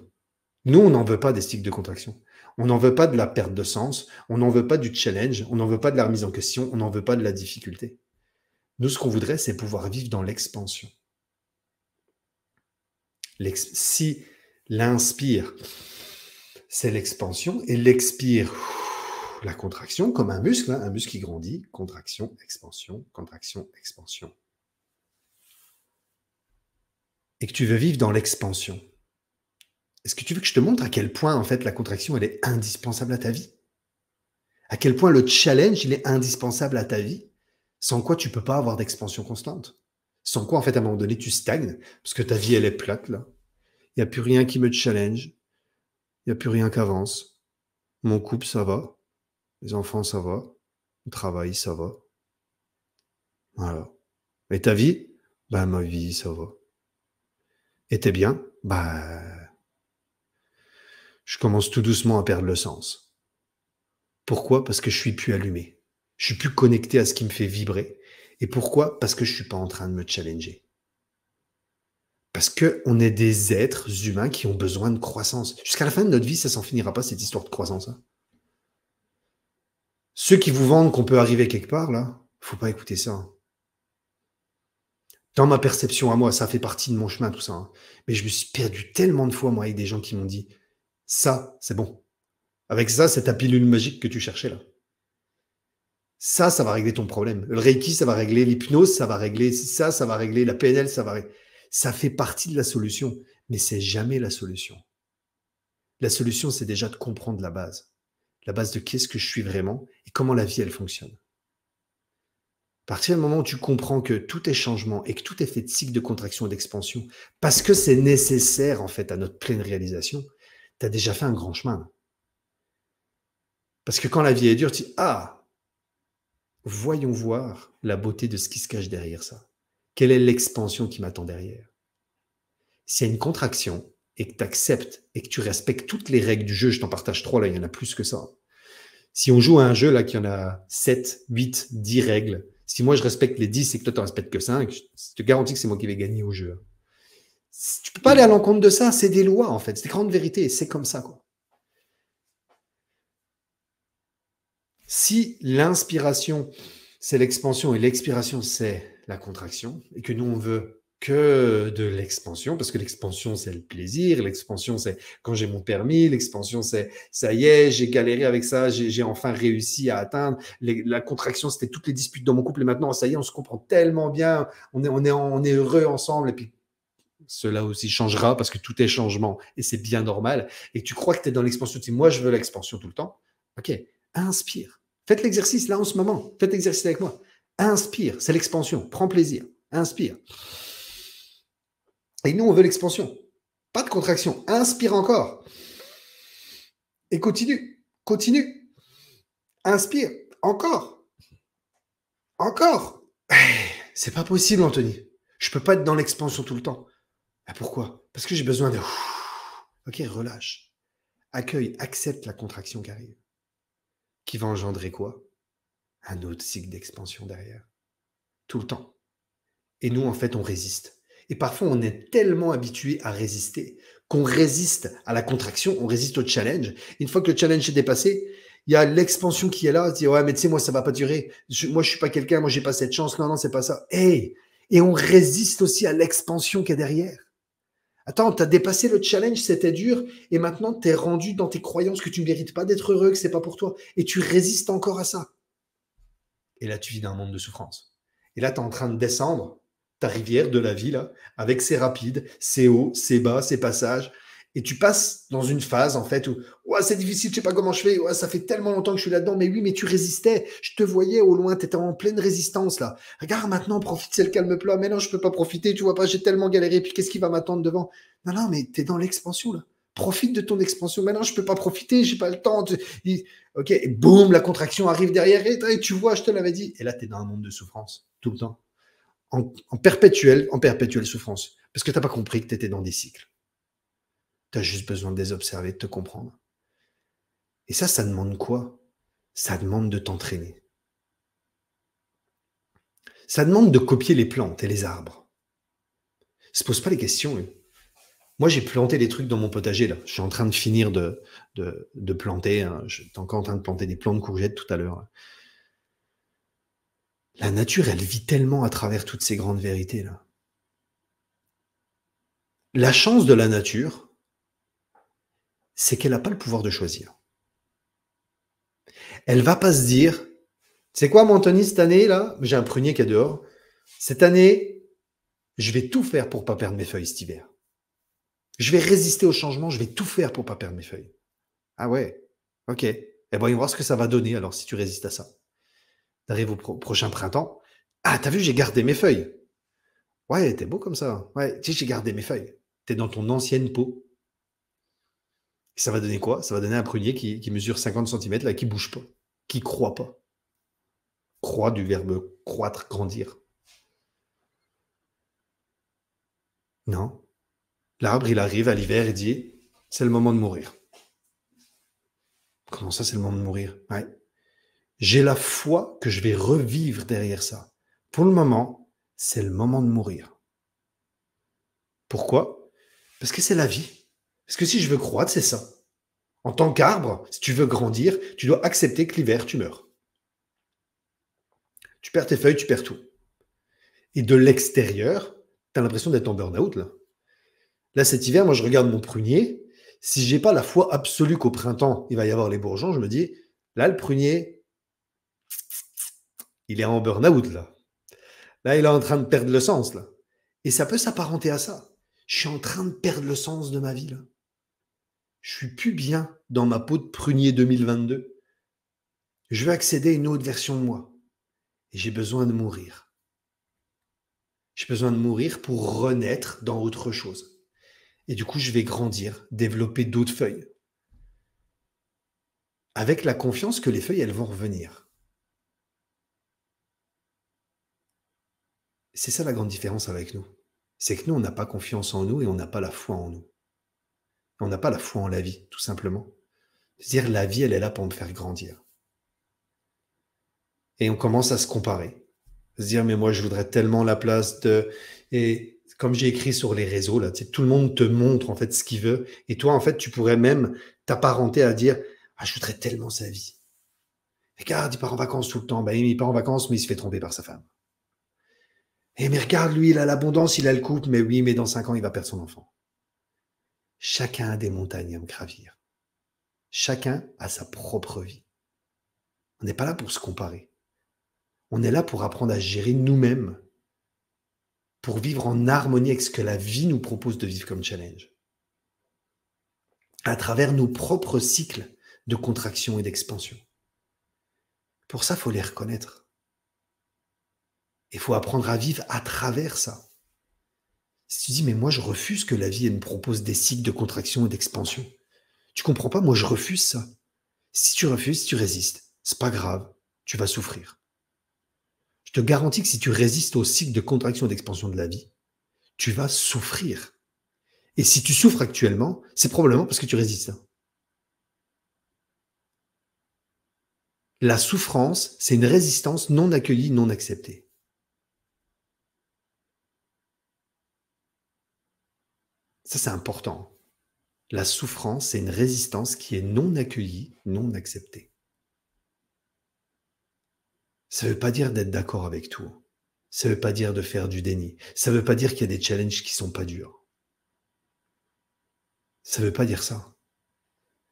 A: Nous, on n'en veut pas des cycles de contraction. On n'en veut pas de la perte de sens, on n'en veut pas du challenge, on n'en veut pas de la remise en question, on n'en veut pas de la difficulté. Nous, ce qu'on voudrait, c'est pouvoir vivre dans l'expansion. Si l'inspire, c'est l'expansion, et l'expire, la contraction, comme un muscle qui grandit, contraction, expansion, expansion. Et que tu veux vivre dans l'expansion. Est-ce que tu veux que je te montre à quel point, en fait, la contraction, elle est indispensable à ta vie? À quel point le challenge, il est indispensable à ta vie, sans quoi tu ne peux pas avoir d'expansion constante. Sans quoi, en fait, à un moment donné, tu stagnes, parce que ta vie, elle est plate, là. Il n'y a plus rien qui me challenge. Il n'y a plus rien qui avance. Mon couple, ça va. Les enfants, ça va. Le travail, ça va. Voilà. Et ta vie? Ben, ma vie, ça va. Et t'es bien? Ben, je commence tout doucement à perdre le sens. Pourquoi? Parce que je suis plus allumé. Je suis plus connecté à ce qui me fait vibrer. Et pourquoi? Parce que je suis pas en train de me challenger. Parce qu'on est des êtres humains qui ont besoin de croissance. Jusqu'à la fin de notre vie, ça s'en finira pas, cette histoire de croissance. Hein. Ceux qui vous vendent qu'on peut arriver quelque part, là, faut pas écouter ça. Hein. Dans ma perception à moi, ça fait partie de mon chemin, tout ça. Hein. Mais je me suis perdu tellement de fois, moi, avec des gens qui m'ont dit « ça, c'est bon. Avec ça, c'est ta pilule magique que tu cherchais, là. Ça va régler ton problème. Le Reiki, ça va régler l'hypnose, ça va régler ça va régler la PNL, ça va régler... » Ça fait partie de la solution, mais c'est jamais la solution. La solution, c'est déjà de comprendre la base. La base de qu'est-ce que je suis vraiment et comment la vie, elle fonctionne. À partir du moment où tu comprends que tout est changement et que tout est fait de cycles de contraction et d'expansion, parce que c'est nécessaire, en fait, à notre pleine réalisation, tu as déjà fait un grand chemin. Parce que quand la vie est dure, tu dis, ah, voyons voir la beauté de ce qui se cache derrière ça. Quelle est l'expansion qui m'attend derrière? S'il y a une contraction et que tu acceptes et que tu respectes toutes les règles du jeu, je t'en partage 3, là, il y en a plus que ça. Si on joue à un jeu, là, qui en a 7, 8, 10 règles, si moi je respecte les 10 et que toi tu n'en respectes que 5, je te garantis que c'est moi qui vais gagner au jeu. Tu peux pas aller à l'encontre de ça, c'est des lois en fait, c'est des grandes vérités, c'est comme ça quoi. Si l'inspiration c'est l'expansion et l'expiration c'est la contraction, et que nous on veut que de l'expansion, parce que l'expansion c'est le plaisir, l'expansion c'est quand j'ai mon permis, l'expansion c'est ça y est, j'ai galéré avec ça, j'ai enfin réussi à atteindre, la contraction c'était toutes les disputes dans mon couple, et maintenant ça y est, on se comprend tellement bien, on est heureux ensemble, et puis cela aussi changera parce que tout est changement et c'est bien normal. Et tu crois que tu es dans l'expansion, tu dis moi je veux l'expansion tout le temps. Ok, inspire. Faites l'exercice là en ce moment. Faites l'exercice avec moi. Inspire, c'est l'expansion. Prends plaisir. Inspire. Et nous, on veut l'expansion. Pas de contraction. Inspire encore. Et continue. Continue. Inspire. Encore. Encore. C'est pas possible, Anthony. Je peux pas être dans l'expansion tout le temps. Ah, pourquoi? Parce que j'ai besoin de... Ok, relâche. Accueille, accepte la contraction qui arrive. Qui va engendrer quoi? Un autre cycle d'expansion derrière. Tout le temps. Et nous, en fait, on résiste. Et parfois, on est tellement habitué à résister qu'on résiste à la contraction, on résiste au challenge. Une fois que le challenge est dépassé, il y a l'expansion qui est là. On se dit, ouais, mais tu sais, moi, ça va pas durer. Moi, je suis pas quelqu'un, moi, j'ai pas cette chance. Non, non, c'est pas ça. Hey! Et on résiste aussi à l'expansion qui est derrière. Attends, tu as dépassé le challenge, c'était dur, et maintenant tu es rendu dans tes croyances que tu ne mérites pas d'être heureux, que c'est pas pour toi, et tu résistes encore à ça. Et là, tu vis dans un monde de souffrance. Et là, tu es en train de descendre ta rivière de la vie, là, avec ses rapides, ses hauts, ses bas, ses passages, et tu passes dans une phase, en fait, où ouais, c'est difficile, je sais pas comment je fais, ouais, ça fait tellement longtemps que je suis là-dedans, mais oui, mais tu résistais, je te voyais au loin, tu étais en pleine résistance, là. Regarde, maintenant, profite, c'est le calme plat, mais non, je peux pas profiter, tu vois pas, j'ai tellement galéré, puis qu'est-ce qui va m'attendre devant? Non, non, mais tu es dans l'expansion, là. Profite de ton expansion. Maintenant, je peux pas profiter, j'ai pas le temps. Ok, et boum, la contraction arrive derrière, et tu vois, je te l'avais dit. Et là, tu es dans un monde de souffrance, tout le temps. En perpétuelle souffrance. Parce que tu n'as pas compris que tu étais dans des cycles. Tu as juste besoin de les observer, de te comprendre. Et ça demande quoi? Ça demande de t'entraîner. Ça demande de copier les plantes et les arbres. Ne se pose pas les questions. Moi, j'ai planté des trucs dans mon potager, là. Je suis en train de finir de planter. Hein. J'étais encore en train de planter des plants de courgettes tout à l'heure. La nature, elle vit tellement à travers toutes ces grandes vérités, là. La chance de la nature, c'est qu'elle n'a pas le pouvoir de choisir. Elle va pas se dire, c'est quoi, mon Anthony, cette année, là, j'ai un prunier qui est dehors. Cette année, je vais tout faire pour pas perdre mes feuilles cet hiver. Je vais résister au changement, je vais tout faire pour pas perdre mes feuilles. Ah ouais, ok. Eh ben, voyons voir ce que ça va donner, alors, si tu résistes à ça. T'arrives au prochain printemps. Ah, t'as vu, j'ai gardé mes feuilles. Ouais, t'es beau comme ça. Ouais, tu sais, j'ai gardé mes feuilles. T'es dans ton ancienne peau. Et ça va donner quoi? Ça va donner un prunier qui mesure 50 cm, là, qui bouge pas, qui croît pas. Croît du verbe croître, grandir. Non. L'arbre, il arrive à l'hiver et dit, c'est le moment de mourir. Comment ça, c'est le moment de mourir? Ouais. J'ai la foi que je vais revivre derrière ça. Pour le moment, c'est le moment de mourir. Pourquoi? Parce que c'est la vie. Parce que si je veux croître, c'est ça. En tant qu'arbre, si tu veux grandir, tu dois accepter que l'hiver, tu meurs. Tu perds tes feuilles, tu perds tout. Et de l'extérieur, tu as l'impression d'être en burn-out, là. Là, cet hiver, moi, je regarde mon prunier. Si j'ai pas la foi absolue qu'au printemps, il va y avoir les bourgeons, je me dis, là, le prunier, il est en burn-out, là. Là, il est en train de perdre le sens, là. Et ça peut s'apparenter à ça. Je suis en train de perdre le sens de ma vie, là. Je suis plus bien dans ma peau de prunier 2022. Je veux accéder à une autre version de moi. Et j'ai besoin de mourir. J'ai besoin de mourir pour renaître dans autre chose. Et du coup, je vais grandir, développer d'autres feuilles. avec la confiance que les feuilles, elles vont revenir. C'est ça la grande différence avec nous. C'est que nous, on n'a pas confiance en nous et on n'a pas la foi en nous. On n'a pas la foi en la vie, tout simplement. C'est-à-dire, la vie, elle est là pour me faire grandir. Et on commence à se comparer. À se dire, mais moi, je voudrais tellement la place de... Et comme j'ai écrit sur les réseaux, là, tu sais, tout le monde te montre, en fait, ce qu'il veut. Et toi, en fait, tu pourrais même t'apparenter à dire, ah, je voudrais tellement sa vie. Regarde, il part en vacances tout le temps. Ben, il part en vacances, mais il se fait tromper par sa femme. Eh, mais regarde, lui, il a l'abondance, il a le couple, mais oui, mais dans 5 ans, il va perdre son enfant. Chacun a des montagnes à me gravir. Chacun a sa propre vie. On n'est pas là pour se comparer. On est là pour apprendre à gérer nous-mêmes, pour vivre en harmonie avec ce que la vie nous propose de vivre comme challenge, à travers nos propres cycles de contraction et d'expansion. Pour ça, il faut les reconnaître. Il faut apprendre à vivre à travers ça. Si tu dis, mais moi, je refuse que la vie elle me propose des cycles de contraction et d'expansion. Tu comprends pas, moi, je refuse ça. Si tu refuses, tu résistes. C'est pas grave, tu vas souffrir. Je te garantis que si tu résistes au cycle de contraction et d'expansion de la vie, tu vas souffrir. Et si tu souffres actuellement, c'est probablement parce que tu résistes. La souffrance, c'est une résistance non accueillie, non acceptée. Ça, c'est important. La souffrance, c'est une résistance qui est non accueillie, non acceptée. Ça ne veut pas dire d'être d'accord avec tout. Ça ne veut pas dire de faire du déni. Ça ne veut pas dire qu'il y a des challenges qui ne sont pas durs. Ça ne veut pas dire ça.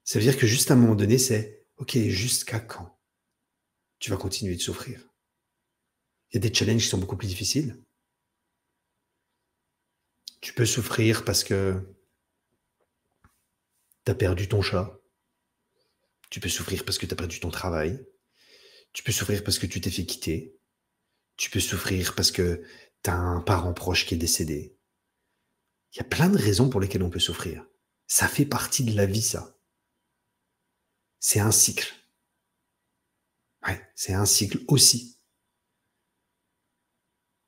A: Ça veut dire que juste à un moment donné, c'est « Ok, jusqu'à quand tu vas continuer de souffrir ?» Il y a des challenges qui sont beaucoup plus difficiles. Tu peux souffrir parce que tu as perdu ton chat. Tu peux souffrir parce que tu as perdu ton travail. Tu peux souffrir parce que tu t'es fait quitter. Tu peux souffrir parce que tu as un parent proche qui est décédé. Il y a plein de raisons pour lesquelles on peut souffrir. Ça fait partie de la vie, ça. C'est un cycle. Ouais, c'est un cycle aussi.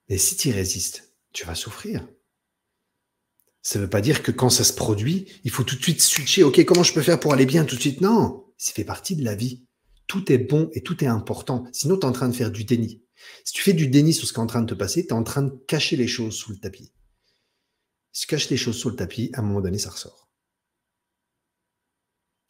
A: Mais si tu y résistes, tu vas souffrir. Ça ne veut pas dire que quand ça se produit, il faut tout de suite switcher. Ok, comment je peux faire pour aller bien tout de suite? Non, ça fait partie de la vie. Tout est bon et tout est important. Sinon, tu es en train de faire du déni. Si tu fais du déni sur ce qui est en train de te passer, tu es en train de cacher les choses sous le tapis. Si tu caches les choses sous le tapis, à un moment donné, ça ressort.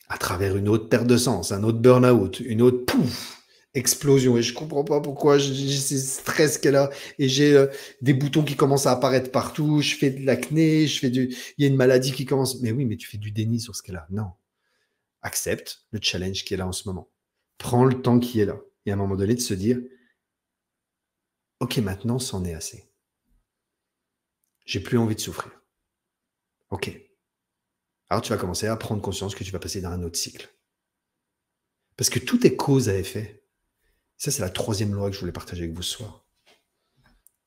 A: À travers une autre perte de sens, un autre burn-out, une autre pouf, explosion. Et je comprends pas pourquoi j'ai ce stress qu'elle a. Et j'ai des boutons qui commencent à apparaître partout. Je fais de l'acné, il y a une maladie qui commence. Mais oui, mais tu fais du déni sur ce qu'elle a. Non. Accepte le challenge qui est là en ce moment. Prends le temps qui est là. Et à un moment donné, de se dire, ok, maintenant, c'en est assez. J'ai plus envie de souffrir. Ok. Alors tu vas commencer à prendre conscience que tu vas passer dans un autre cycle. Parce que tout est cause à effet. Ça, c'est la troisième loi que je voulais partager avec vous ce soir.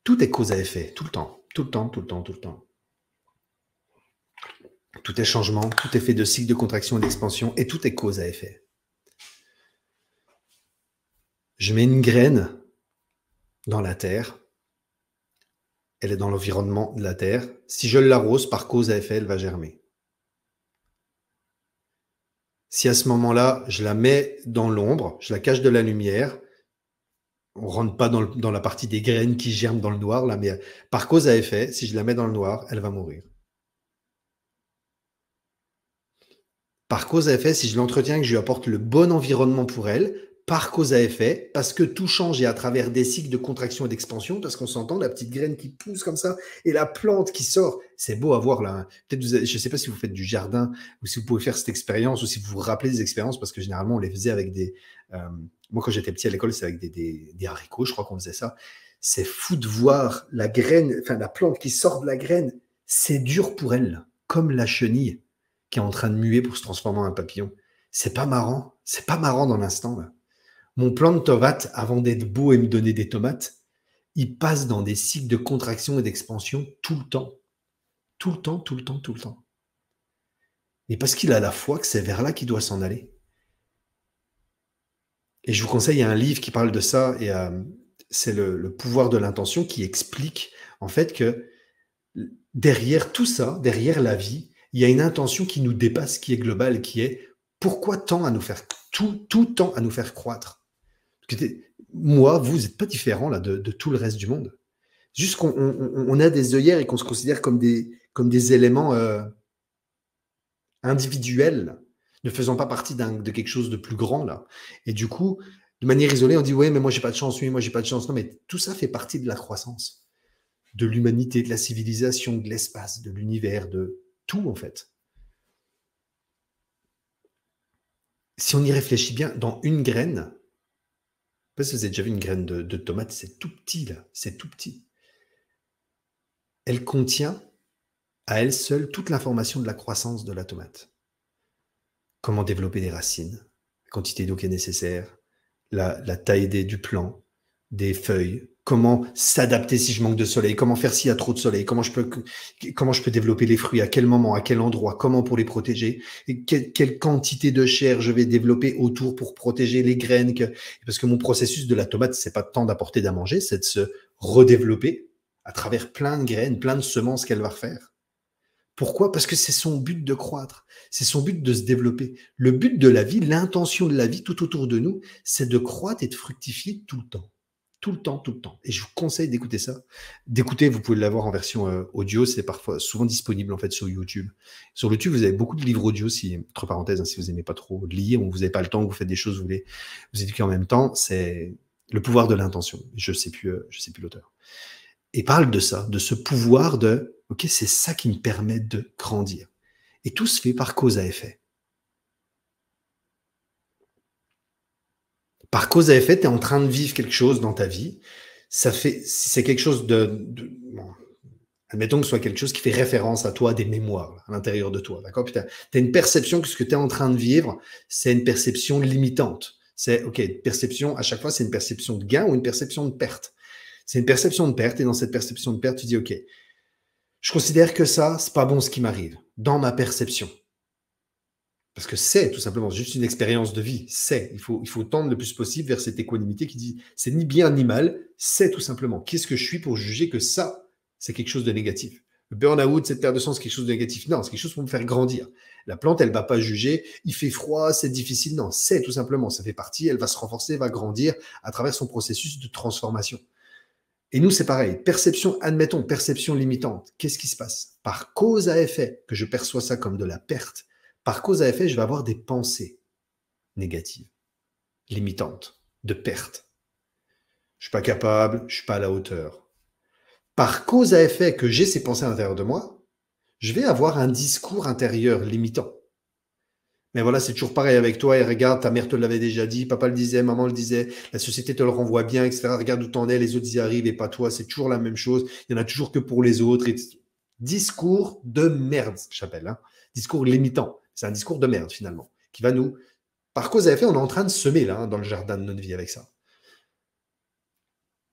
A: Tout est cause à effet, tout le temps, tout le temps, tout le temps, tout le temps. Tout est changement, tout est fait de cycles de contraction et d'expansion, et tout est cause à effet. Je mets une graine dans la terre, elle est dans l'environnement de la terre. Si je l'arrose, par cause à effet, elle va germer. Si à ce moment-là, je la mets dans l'ombre, je la cache de la lumière, on ne rentre pas dans la partie des graines qui germent dans le noir, là, mais par cause à effet, si je la mets dans le noir, elle va mourir. Par cause à effet, si je l'entretiens et que je lui apporte le bon environnement pour elle, par cause à effet, parce que tout change et à travers des cycles de contraction et d'expansion, parce qu'on s'entend, la petite graine qui pousse comme ça, et la plante qui sort, c'est beau à voir là. Peut-être je ne sais pas si vous faites du jardin, ou si vous pouvez faire cette expérience, ou si vous vous rappelez des expériences, parce que généralement on les faisait avec des... moi quand j'étais petit à l'école, c'est avec des haricots, je crois qu'on faisait ça. C'est fou de voir la graine, enfin la plante qui sort de la graine, c'est dur pour elle, comme la chenille qui est en train de muer pour se transformer en un papillon. C'est pas marrant dans l'instant là. Mon plant de tomate, avant d'être beau et me donner des tomates, il passe dans des cycles de contraction et d'expansion tout le temps. Tout le temps, tout le temps, tout le temps. Et parce qu'il a la foi que c'est vers là qu'il doit s'en aller. Et je vous conseille, il y a un livre qui parle de ça, et c'est le pouvoir de l'intention qui explique en fait que derrière tout ça, derrière la vie, il y a une intention qui nous dépasse, qui est globale, qui est pourquoi tant à nous faire, tout temps à nous faire croître. Parce que moi, vous n'êtes pas différent là, de tout le reste du monde. Juste qu'on a des œillères et qu'on se considère comme des éléments individuels, ne faisant pas partie de quelque chose de plus grand là. Et du coup, de manière isolée, on dit ouais, mais moi j'ai pas de chance, oui, moi j'ai pas de chance. Non, mais tout ça fait partie de la croissance, de l'humanité, de la civilisation, de l'espace, de l'univers, de tout en fait. Si on y réfléchit bien, dans une graine, je ne sais pas si vous avez déjà vu une graine de tomate, c'est tout petit là, c'est tout petit. Elle contient à elle seule toute l'information de la croissance de la tomate. Comment développer des racines, la quantité d'eau qui est nécessaire, la taille du plant, des feuilles, comment s'adapter si je manque de soleil, comment faire s'il y a trop de soleil, comment je peux développer les fruits, à quel moment, à quel endroit, comment pour les protéger, et quelle quantité de chair je vais développer autour pour protéger les graines. Parce que mon processus de la tomate, c'est pas tant d'apporter à manger, c'est de se redévelopper à travers plein de graines, plein de semences qu'elle va refaire. Pourquoi? Parce que c'est son but de croître, c'est son but de se développer. Le but de la vie, l'intention de la vie tout autour de nous, c'est de croître et de fructifier tout le temps. Tout le temps, tout le temps. Et je vous conseille d'écouter ça. D'écouter, vous pouvez l'avoir en version audio, c'est parfois souvent disponible en fait sur YouTube. Sur YouTube, vous avez beaucoup de livres audio, si, entre parenthèses, hein, si vous n'aimez pas trop lire, ou vous n'avez pas le temps, vous faites des choses, vous éduquez en même temps, c'est le pouvoir de l'intention. Je sais plus l'auteur. Et parle de ça, de ce pouvoir de, ok, c'est ça qui me permet de grandir. Et tout se fait par cause à effet. Par cause à effet, tu es en train de vivre quelque chose dans ta vie. C'est quelque chose bon, admettons que ce soit quelque chose qui fait référence à toi, des mémoires à l'intérieur de toi. D'accord? Puis tu as une perception que ce que tu es en train de vivre, c'est une perception limitante. C'est, ok, perception, à chaque fois, c'est une perception de gain ou une perception de perte. C'est une perception de perte, et dans cette perception de perte, tu dis, ok, je considère que ça, c'est pas bon ce qui m'arrive, dans ma perception. Parce que c'est tout simplement juste une expérience de vie. Il faut tendre le plus possible vers cette équanimité qui dit c'est ni bien ni mal, c'est tout simplement. Qu'est-ce que je suis pour juger que ça, c'est quelque chose de négatif? Le burn-out, cette perte de sens, c'est quelque chose de négatif. Non, c'est quelque chose pour me faire grandir. La plante, elle ne va pas juger, il fait froid, c'est difficile. Non, c'est tout simplement, ça fait partie, elle va se renforcer, va grandir à travers son processus de transformation. Et nous, c'est pareil. Perception, admettons, perception limitante. Qu'est-ce qui se passe? Par cause à effet, que je perçois ça comme de la perte, par cause à effet, je vais avoir des pensées négatives, limitantes, de perte. Je suis pas capable, je suis pas à la hauteur. Par cause à effet que j'ai ces pensées à l'intérieur de moi, je vais avoir un discours intérieur limitant. Mais voilà, c'est toujours pareil avec toi. Et regarde, ta mère te l'avait déjà dit, papa le disait, maman le disait, la société te le renvoie bien, etc. Regarde où t'en es, les autres y arrivent et pas toi. C'est toujours la même chose. Il y en a toujours que pour les autres. Discours de merde, ce que j'appelle. Hein. Discours limitant. C'est un discours de merde, finalement, qui va nous... Par cause à effet, on est en train de semer, là, hein, dans le jardin de notre vie avec ça.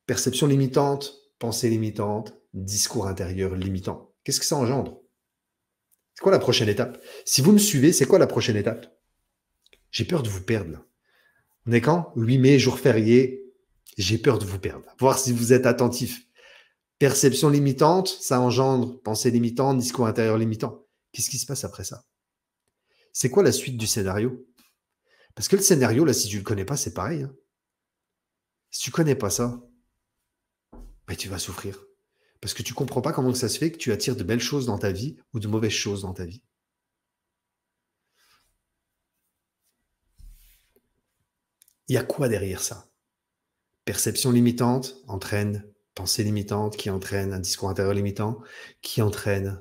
A: Perception limitante, pensée limitante, discours intérieur limitant. Qu'est-ce que ça engendre? C'est quoi la prochaine étape? Si vous me suivez, c'est quoi la prochaine étape? J'ai peur de vous perdre, là. On est quand? 8 mai, jour férié. J'ai peur de vous perdre. Voir si vous êtes attentif. Perception limitante, ça engendre pensée limitante, discours intérieur limitant. Qu'est-ce qui se passe après ça? C'est quoi la suite du scénario? Parce que le scénario, là, si tu ne le connais pas, c'est pareil. Hein. Si tu ne connais pas ça, ben, tu vas souffrir. Parce que tu ne comprends pas comment ça se fait que tu attires de belles choses dans ta vie ou de mauvaises choses dans ta vie. Il y a quoi derrière ça? Perception limitante entraîne pensée limitante, qui entraîne un discours intérieur limitant, qui entraîne...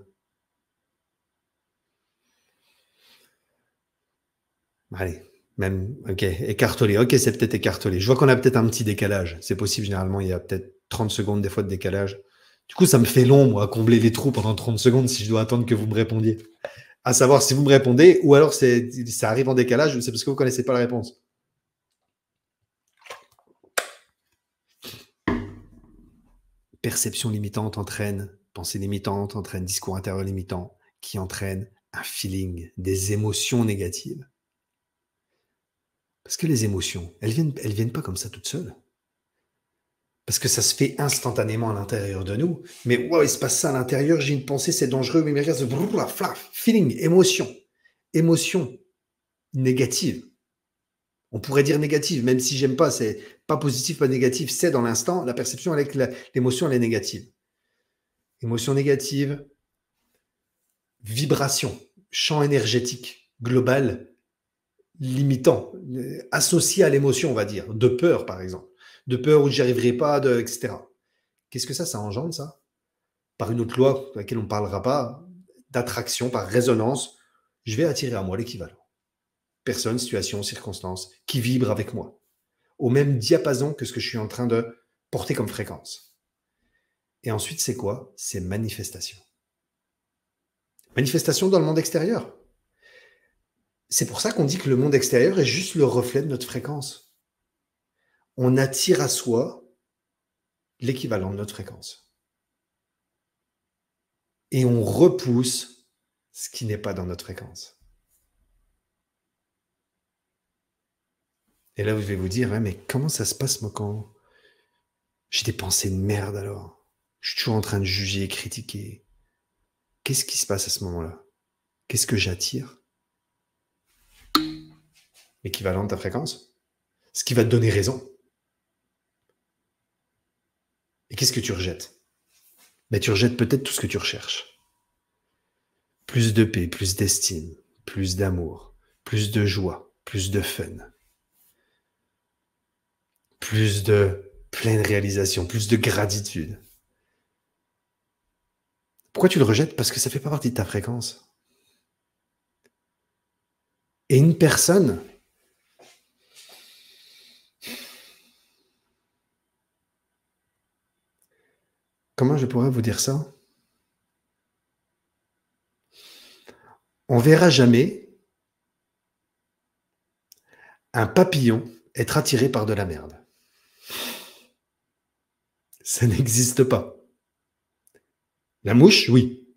A: Allez, même, ok, écartelé. Ok, c'est peut-être écartelé. Je vois qu'on a peut-être un petit décalage. C'est possible, généralement, il y a peut-être 30 secondes des fois de décalage. Du coup, ça me fait long, moi, à combler les trous pendant 30 secondes si je dois attendre que vous me répondiez. À savoir si vous me répondez ou alors ça arrive en décalage ou c'est parce que vous ne connaissez pas la réponse. Perception limitante entraîne, pensée limitante entraîne discours intérieur limitant qui entraîne un feeling, des émotions négatives. Parce que les émotions, elles viennent pas comme ça toutes seules. Parce que ça se fait instantanément à l'intérieur de nous. Mais wow, il se passe ça à l'intérieur, j'ai une pensée, c'est dangereux, mais regarde, feeling, émotion. Émotion négative. On pourrait dire négative, même si j'aime pas, c'est pas positif, pas négatif, c'est dans l'instant, la perception avec l'émotion, elle est négative. Émotion négative, vibration, champ énergétique global, limitant, associé à l'émotion, on va dire, de peur, par exemple. De peur où j'y arriverai pas, etc. Qu'est-ce que ça engendre, ça? Par une autre loi, à laquelle on ne parlera pas, d'attraction, par résonance, je vais attirer à moi l'équivalent. Personne, situation, circonstance, qui vibre avec moi, au même diapason que ce que je suis en train de porter comme fréquence. Et ensuite, c'est quoi? C'est manifestation. Manifestation dans le monde extérieur. C'est pour ça qu'on dit que le monde extérieur est juste le reflet de notre fréquence. On attire à soi l'équivalent de notre fréquence. Et on repousse ce qui n'est pas dans notre fréquence. Et là, vous devez vous dire, ouais, mais comment ça se passe, moi, quand j'ai des pensées de merde, alors? Je suis toujours en train de juger et critiquer. Qu'est-ce qui se passe à ce moment-là? Qu'est-ce que j'attire? L'équivalent de ta fréquence? Ce qui va te donner raison. Et qu'est-ce que tu rejettes? Mais tu rejettes peut-être tout ce que tu recherches. Plus de paix, plus d'estime, plus d'amour, plus de joie, plus de fun. Plus de pleine réalisation, plus de gratitude. Pourquoi tu le rejettes? Parce que ça ne fait pas partie de ta fréquence. Et une personne, comment je pourrais vous dire ça? On verra jamais un papillon être attiré par de la merde. Ça n'existe pas. La mouche, oui.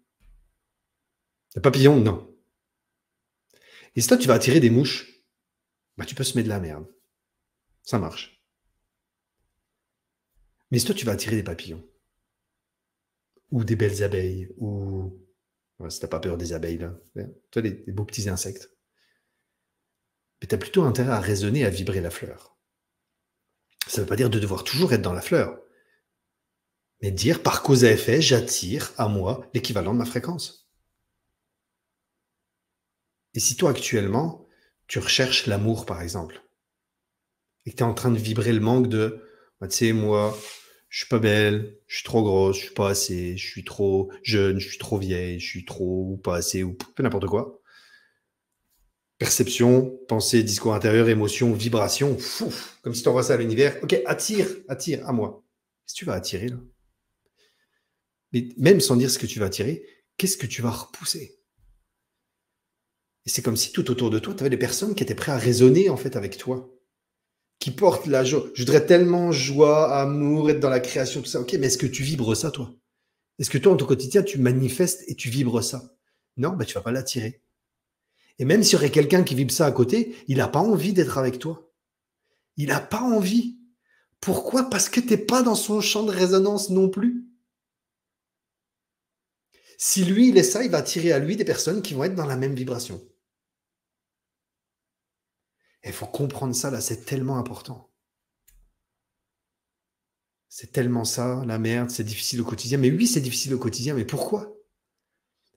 A: Le papillon, non. Et si toi, tu vas attirer des mouches, bah, tu peux semer de la merde. Ça marche. Mais si toi, tu vas attirer des papillons, ou des belles abeilles, ou... Ouais, si t'as pas peur des abeilles, là. Toi, des beaux petits insectes. Mais tu as plutôt intérêt à raisonner, à vibrer la fleur. Ça ne veut pas dire de devoir toujours être dans la fleur. Mais dire par cause à effet, j'attire à moi l'équivalent de ma fréquence. Et si toi, actuellement, tu recherches l'amour, par exemple, et que tu es en train de vibrer le manque de, bah, tu sais, moi, je suis pas belle, je suis trop grosse, je suis pas assez, je suis trop jeune, je suis trop vieille, je suis trop ou pas assez, ou peu n'importe quoi. Perception, pensée, discours intérieur, émotion, vibration, comme si tu envoies ça à l'univers. Ok, attire à moi. Qu'est-ce que tu vas attirer là? Mais même sans dire ce que tu vas attirer, qu'est-ce que tu vas repousser? Et c'est comme si tout autour de toi, tu avais des personnes qui étaient prêtes à raisonner en fait avec toi, qui portent la joie. Je voudrais tellement joie, amour, être dans la création, tout ça. Ok, mais est-ce que tu vibres ça, toi? Est-ce que toi, en ton quotidien, tu manifestes et tu vibres ça? Non, bah, tu vas pas l'attirer. Et même s'il y aurait quelqu'un qui vibre ça à côté, il n'a pas envie d'être avec toi. Il n'a pas envie. Pourquoi? Parce que tu n'es pas dans son champ de résonance non plus. Si lui, il est ça, il va attirer à lui des personnes qui vont être dans la même vibration. Il faut comprendre ça, là, c'est tellement important. C'est tellement ça, la merde, c'est difficile au quotidien. Mais oui, c'est difficile au quotidien, mais pourquoi?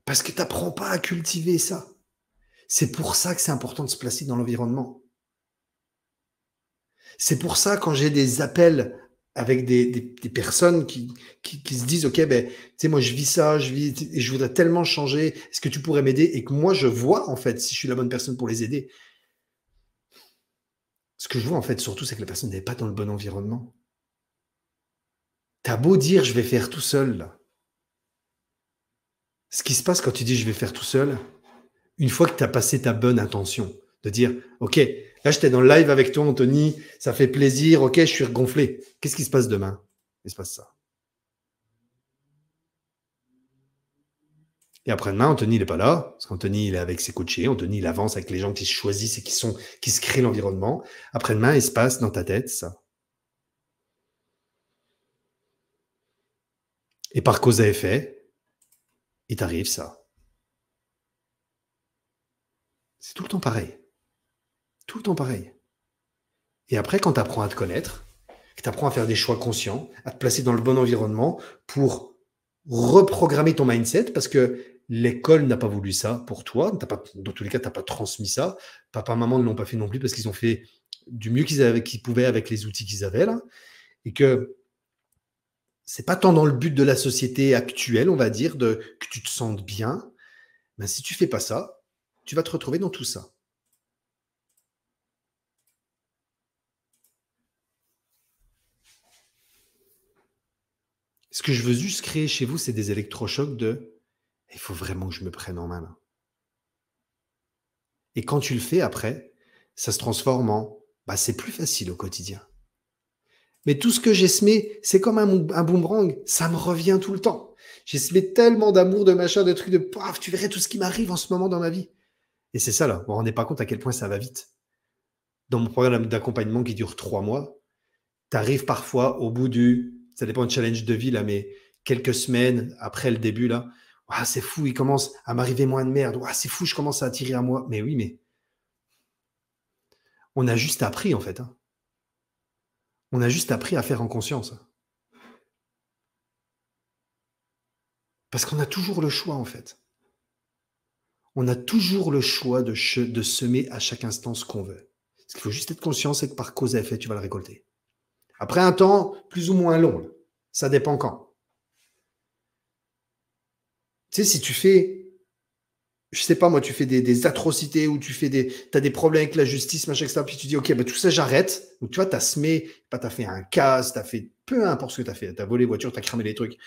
A: Parce que tu n'apprends pas à cultiver ça. C'est pour ça que c'est important de se placer dans l'environnement. C'est pour ça, quand j'ai des appels avec des personnes qui se disent, OK, ben, tu sais, moi, je vis ça, et je voudrais tellement changer, est-ce que tu pourrais m'aider? Et que moi, je vois, en fait, si je suis la bonne personne pour les aider. Ce que je vois, en fait, surtout, c'est que la personne n'est pas dans le bon environnement. T'as beau dire, je vais faire tout seul, là. Ce qui se passe quand tu dis, je vais faire tout seul, une fois que tu as passé ta bonne intention, de dire, OK, là, j'étais dans le live avec toi, Anthony, ça fait plaisir, OK, je suis regonflé. Qu'est-ce qui se passe demain? Il se passe ça. Et après-demain, Anthony, il n'est pas là, parce qu'Anthony, il est avec ses coachés, Anthony, il avance avec les gens qui se choisissent et qui se créent l'environnement. Après-demain, il se passe dans ta tête ça. Et par cause à effet, il t'arrive ça. C'est tout le temps pareil. Tout le temps pareil. Et après, quand tu apprends à te connaître, que tu apprends à faire des choix conscients, à te placer dans le bon environnement pour reprogrammer ton mindset, parce que l'école n'a pas voulu ça pour toi. Dans tous les cas, tu n'as pas transmis ça. Papa, maman ne l'ont pas fait non plus parce qu'ils ont fait du mieux qu'ils pouvaient avec les outils qu'ils avaient là. Et que c'est pas tant dans le but de la société actuelle, on va dire, que tu te sentes bien. Ben, si tu fais pas ça, tu vas te retrouver dans tout ça. Ce que je veux juste créer chez vous, c'est des électrochocs de il faut vraiment que je me prenne en main là. Et quand tu le fais après, ça se transforme en c'est plus facile au quotidien. Mais tout ce que j'ai semé, c'est comme un boomerang, ça me revient tout le temps. J'ai semé tellement d'amour, de machin, de trucs, de paf, tu verrais tout ce qui m'arrive en ce moment dans ma vie. Et c'est ça là, vous vous rendez pas compte à quel point ça va vite. Dans mon programme d'accompagnement qui dure 3 mois, tu arrives parfois au bout ça dépend du challenge de vie là, mais quelques semaines après le début là, c'est fou, il commence à m'arriver moins de merde, c'est fou, je commence à attirer à moi. Mais oui, mais on a juste appris en fait. Hein. On a juste appris à faire en conscience. Parce qu'on a toujours le choix en fait. On a toujours le choix de semer à chaque instant ce qu'on veut. Ce qu'il faut juste être conscient, c'est que par cause à effet, tu vas le récolter. Après un temps plus ou moins long, ça dépend quand. Tu sais, si tu fais, je sais pas moi, tu fais des atrocités ou tu as des problèmes avec la justice, machin, etc. Puis tu dis, ok, tout ça, j'arrête. Donc tu vois, tu as semé, tu as fait un casse, tu as fait peu importe ce que tu as fait. Tu as volé voiture, tu as cramé les trucs.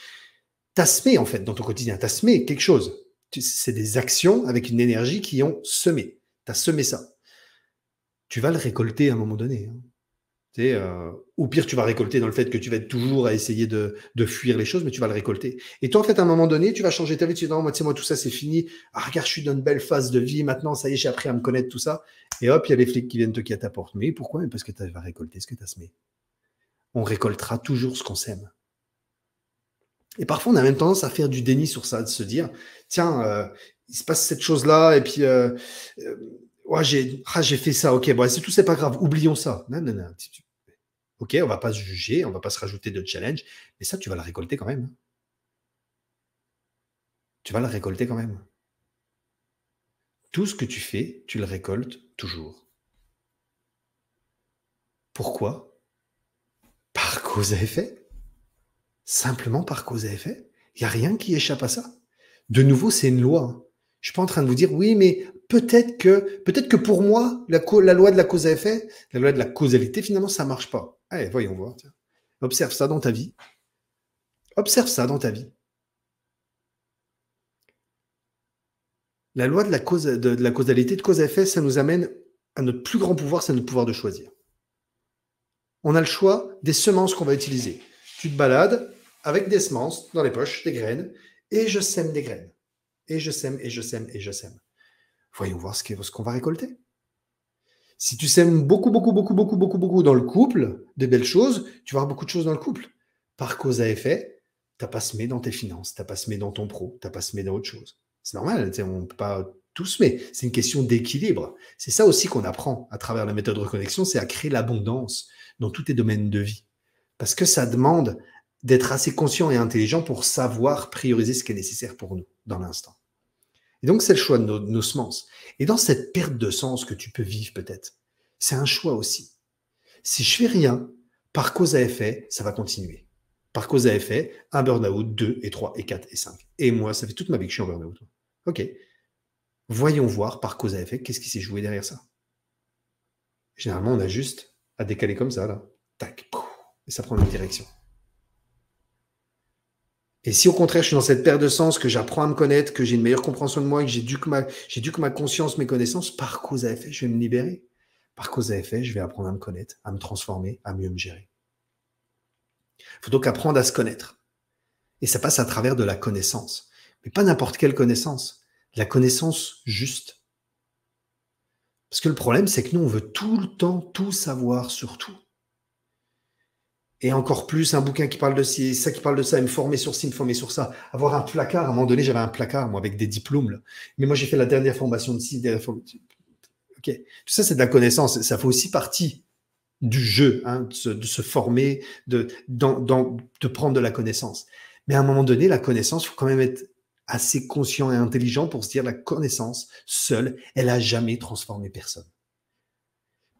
A: Tu as semé en fait dans ton quotidien, tu as semé quelque chose. C'est des actions avec une énergie qui ont semé. Tu as semé ça. Tu vas le récolter à un moment donné. Hein. Au pire, tu vas récolter dans le fait que tu vas être toujours à essayer de fuir les choses, mais tu vas le récolter. Et toi, en fait, à un moment donné, tu vas changer ta vie. Tu dis, non, moi, tout ça, c'est fini. Regarde, je suis dans une belle phase de vie. Maintenant, ça y est, j'ai appris à me connaître, tout ça. Et hop, il y a les flics qui viennent te quitter à ta porte. Mais pourquoi? Parce que tu vas récolter ce que tu as semé. On récoltera toujours ce qu'on sème. Et parfois, on a même tendance à faire du déni sur ça, de se dire, tiens, il se passe cette chose-là, et puis, j'ai fait ça, ok, bon, c'est tout, c'est pas grave, oublions ça. Non, non, non. Ok, on va pas se juger, on va pas se rajouter de challenge, mais ça, tu vas le récolter quand même. Tu vas le récolter quand même. Tout ce que tu fais, tu le récoltes toujours. Pourquoi? Par cause à effet. Simplement par cause à effet. Il n'y a rien qui échappe à ça. De nouveau, c'est une loi. Je suis pas en train de vous dire, oui, mais peut-être que pour moi, la loi de la cause à effet, la loi de la causalité, finalement, ça marche pas. Allez, voyons voir. Tiens. Observe ça dans ta vie. Observe ça dans ta vie. La loi de la causalité, de cause à effet, ça nous amène à notre plus grand pouvoir, c'est notre pouvoir de choisir. On a le choix des semences qu'on va utiliser. Tu te balades avec des semences dans les poches, des graines, et je sème des graines. Et je sème, et je sème, et je sème. Voyons voir ce qu'on va récolter. Si tu sèmes beaucoup, beaucoup, beaucoup, beaucoup, beaucoup, beaucoup dans le couple, des belles choses, tu vas avoir beaucoup de choses dans le couple. Par cause à effet, tu n'as pas semé dans tes finances, tu n'as pas semé dans ton pro, tu n'as pas semé dans autre chose. C'est normal, on ne peut pas tout semer. C'est une question d'équilibre. C'est ça aussi qu'on apprend à travers la méthode de reconnexion, c'est à créer l'abondance dans tous tes domaines de vie. Parce que ça demande d'être assez conscient et intelligent pour savoir prioriser ce qui est nécessaire pour nous dans l'instant. Et donc, c'est le choix de nos semences. Et dans cette perte de sens que tu peux vivre peut-être, c'est un choix aussi. Si je fais rien, par cause à effet, ça va continuer. Par cause à effet, un burn-out, 2 et 3 et 4 et 5. Et moi, ça fait toute ma vie que je suis en burn-out. Ok. Voyons voir par cause à effet, qu'est-ce qui s'est joué derrière ça. Généralement, on a juste à décaler comme ça, là. Tac. Et ça prend une direction. Et si au contraire, je suis dans cette perte de sens, que j'apprends à me connaître, que j'ai une meilleure compréhension de moi, que j'éduque ma conscience, mes connaissances, par cause à effet, je vais me libérer. Par cause à effet, je vais apprendre à me connaître, à me transformer, à mieux me gérer. Il faut donc apprendre à se connaître. Et ça passe à travers de la connaissance. Mais pas n'importe quelle connaissance. La connaissance juste. Parce que le problème, c'est que nous, on veut tout le temps tout savoir sur tout. Et encore plus, un bouquin qui parle de ci, ça qui parle de ça, et me former sur ci, me former sur ça. Avoir un placard, à un moment donné, j'avais un placard, moi, avec des diplômes. Là. Mais moi, j'ai fait la dernière formation de ci, Ok. Tout ça, c'est de la connaissance. Ça fait aussi partie du jeu, hein, de se former, de prendre de la connaissance. Mais à un moment donné, la connaissance, il faut quand même être assez conscient et intelligent pour se dire la connaissance seule, elle n'a jamais transformé personne.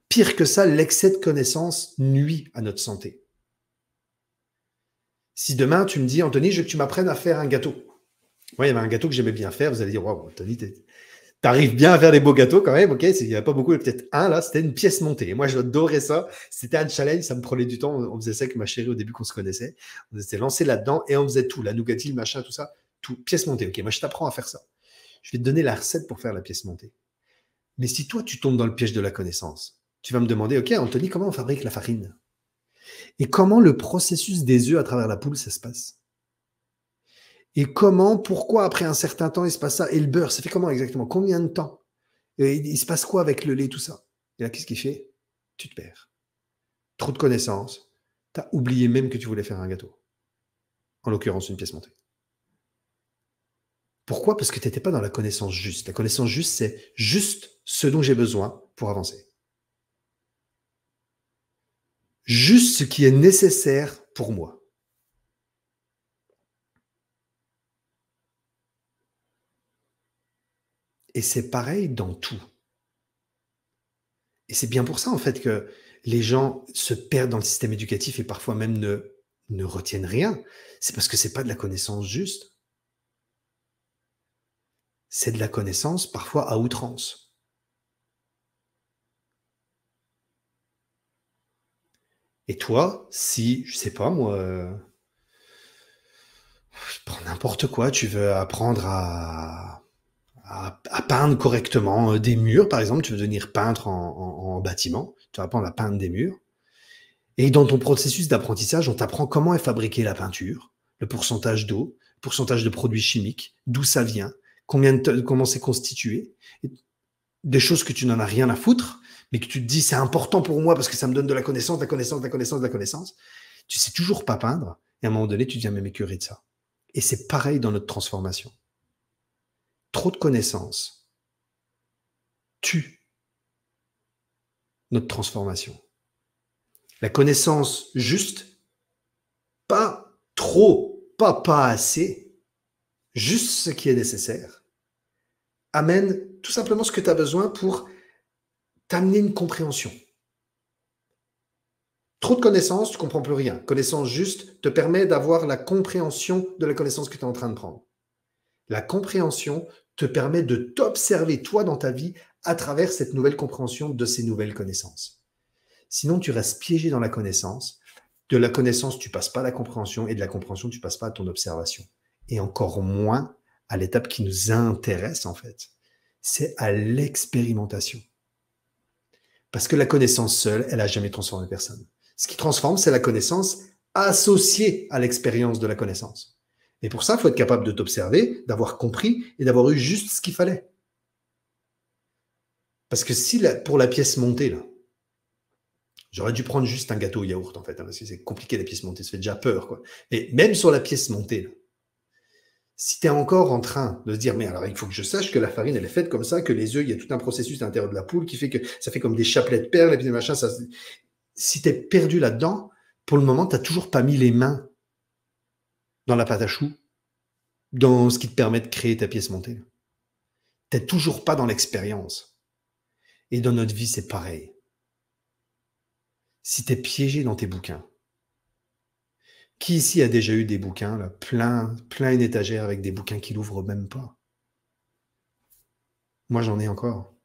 A: Pire que ça, l'excès de connaissance nuit à notre santé. Si demain, tu me dis, Anthony, je veux que tu m'apprennes à faire un gâteau. Moi, il y avait un gâteau que j'aimais bien faire. Vous allez dire, waouh, Anthony, t'arrives bien à faire des beaux gâteaux quand même, ok? Il n'y a pas beaucoup, peut-être un là, c'était une pièce montée. Et moi, j'adorais ça. C'était un challenge, ça me prenait du temps. On faisait ça avec ma chérie au début qu'on se connaissait. On s'était lancé là-dedans et on faisait tout, la nougatille, le machin, tout ça, tout. Pièce montée, ok? Moi, je t'apprends à faire ça. Je vais te donner la recette pour faire la pièce montée. Mais si toi, tu tombes dans le piège de la connaissance, tu vas me demander, ok, Anthony, comment on fabrique la farine? Et comment le processus des œufs à travers la poule, ça se passe? Et comment, pourquoi après un certain temps, il se passe ça? Et le beurre, ça fait comment exactement? Combien de temps? Et il se passe quoi avec le lait, tout ça? Et là, qu'est-ce qu'il fait? Tu te perds. Trop de connaissances. Tu as oublié même que tu voulais faire un gâteau. En l'occurrence, une pièce montée. Pourquoi? Parce que tu n'étais pas dans la connaissance juste. La connaissance juste, c'est juste ce dont j'ai besoin pour avancer. Juste ce qui est nécessaire pour moi. Et c'est pareil dans tout. Et c'est bien pour ça, en fait, que les gens se perdent dans le système éducatif et parfois même ne retiennent rien. C'est parce que ce n'est pas de la connaissance juste. C'est de la connaissance parfois à outrance. Et toi, si, je sais pas moi, je prends n'importe quoi, tu veux apprendre à peindre correctement des murs, par exemple, tu veux devenir peintre en bâtiment, tu vas apprendre à peindre des murs. Et dans ton processus d'apprentissage, on t'apprend comment est fabriquée la peinture, le pourcentage d'eau, le pourcentage de produits chimiques, d'où ça vient, comment c'est constitué, des choses que tu n'en as rien à foutre, mais que tu te dis c'est important pour moi parce que ça me donne de la connaissance, de la connaissance, de la connaissance, de la connaissance. Tu sais toujours pas peindre, et à un moment donné, tu deviens même écœuré de ça. Et c'est pareil dans notre transformation. Trop de connaissances tue notre transformation. La connaissance juste, pas trop, pas assez, juste ce qui est nécessaire, amène tout simplement ce que tu as besoin pour t'amener une compréhension. Trop de connaissances, tu ne comprends plus rien. Connaissance juste te permet d'avoir la compréhension de la connaissance que tu es en train de prendre. La compréhension te permet de t'observer, toi, dans ta vie, à travers cette nouvelle compréhension de ces nouvelles connaissances. Sinon, tu restes piégé dans la connaissance. De la connaissance, tu ne passes pas à la compréhension, et de la compréhension, tu ne passes pas à ton observation. Et encore moins à l'étape qui nous intéresse, en fait. C'est à l'expérimentation. Parce que la connaissance seule, elle n'a jamais transformé personne. Ce qui transforme, c'est la connaissance associée à l'expérience de la connaissance. Et pour ça, il faut être capable de t'observer, d'avoir compris et d'avoir eu juste ce qu'il fallait. Parce que si pour la pièce montée, là, j'aurais dû prendre juste un gâteau au yaourt, en fait, hein, parce que c'est compliqué la pièce montée, ça fait déjà peur, quoi. Et même sur la pièce montée, là, si tu es encore en train de se dire, mais alors il faut que je sache que la farine, elle est faite comme ça, que les œufs, il y a tout un processus à l'intérieur de la poule qui fait que ça fait comme des chapelets de perles, et puis des machins, ça, si tu es perdu là-dedans, pour le moment, tu n'as toujours pas mis les mains dans la pâte à choux, dans ce qui te permet de créer ta pièce montée. Tu n'es toujours pas dans l'expérience. Et dans notre vie, c'est pareil. Si tu es piégé dans tes bouquins, qui ici a déjà eu des bouquins, là, plein une étagère avec des bouquins qui l'ouvrent même pas? Moi, j'en ai encore.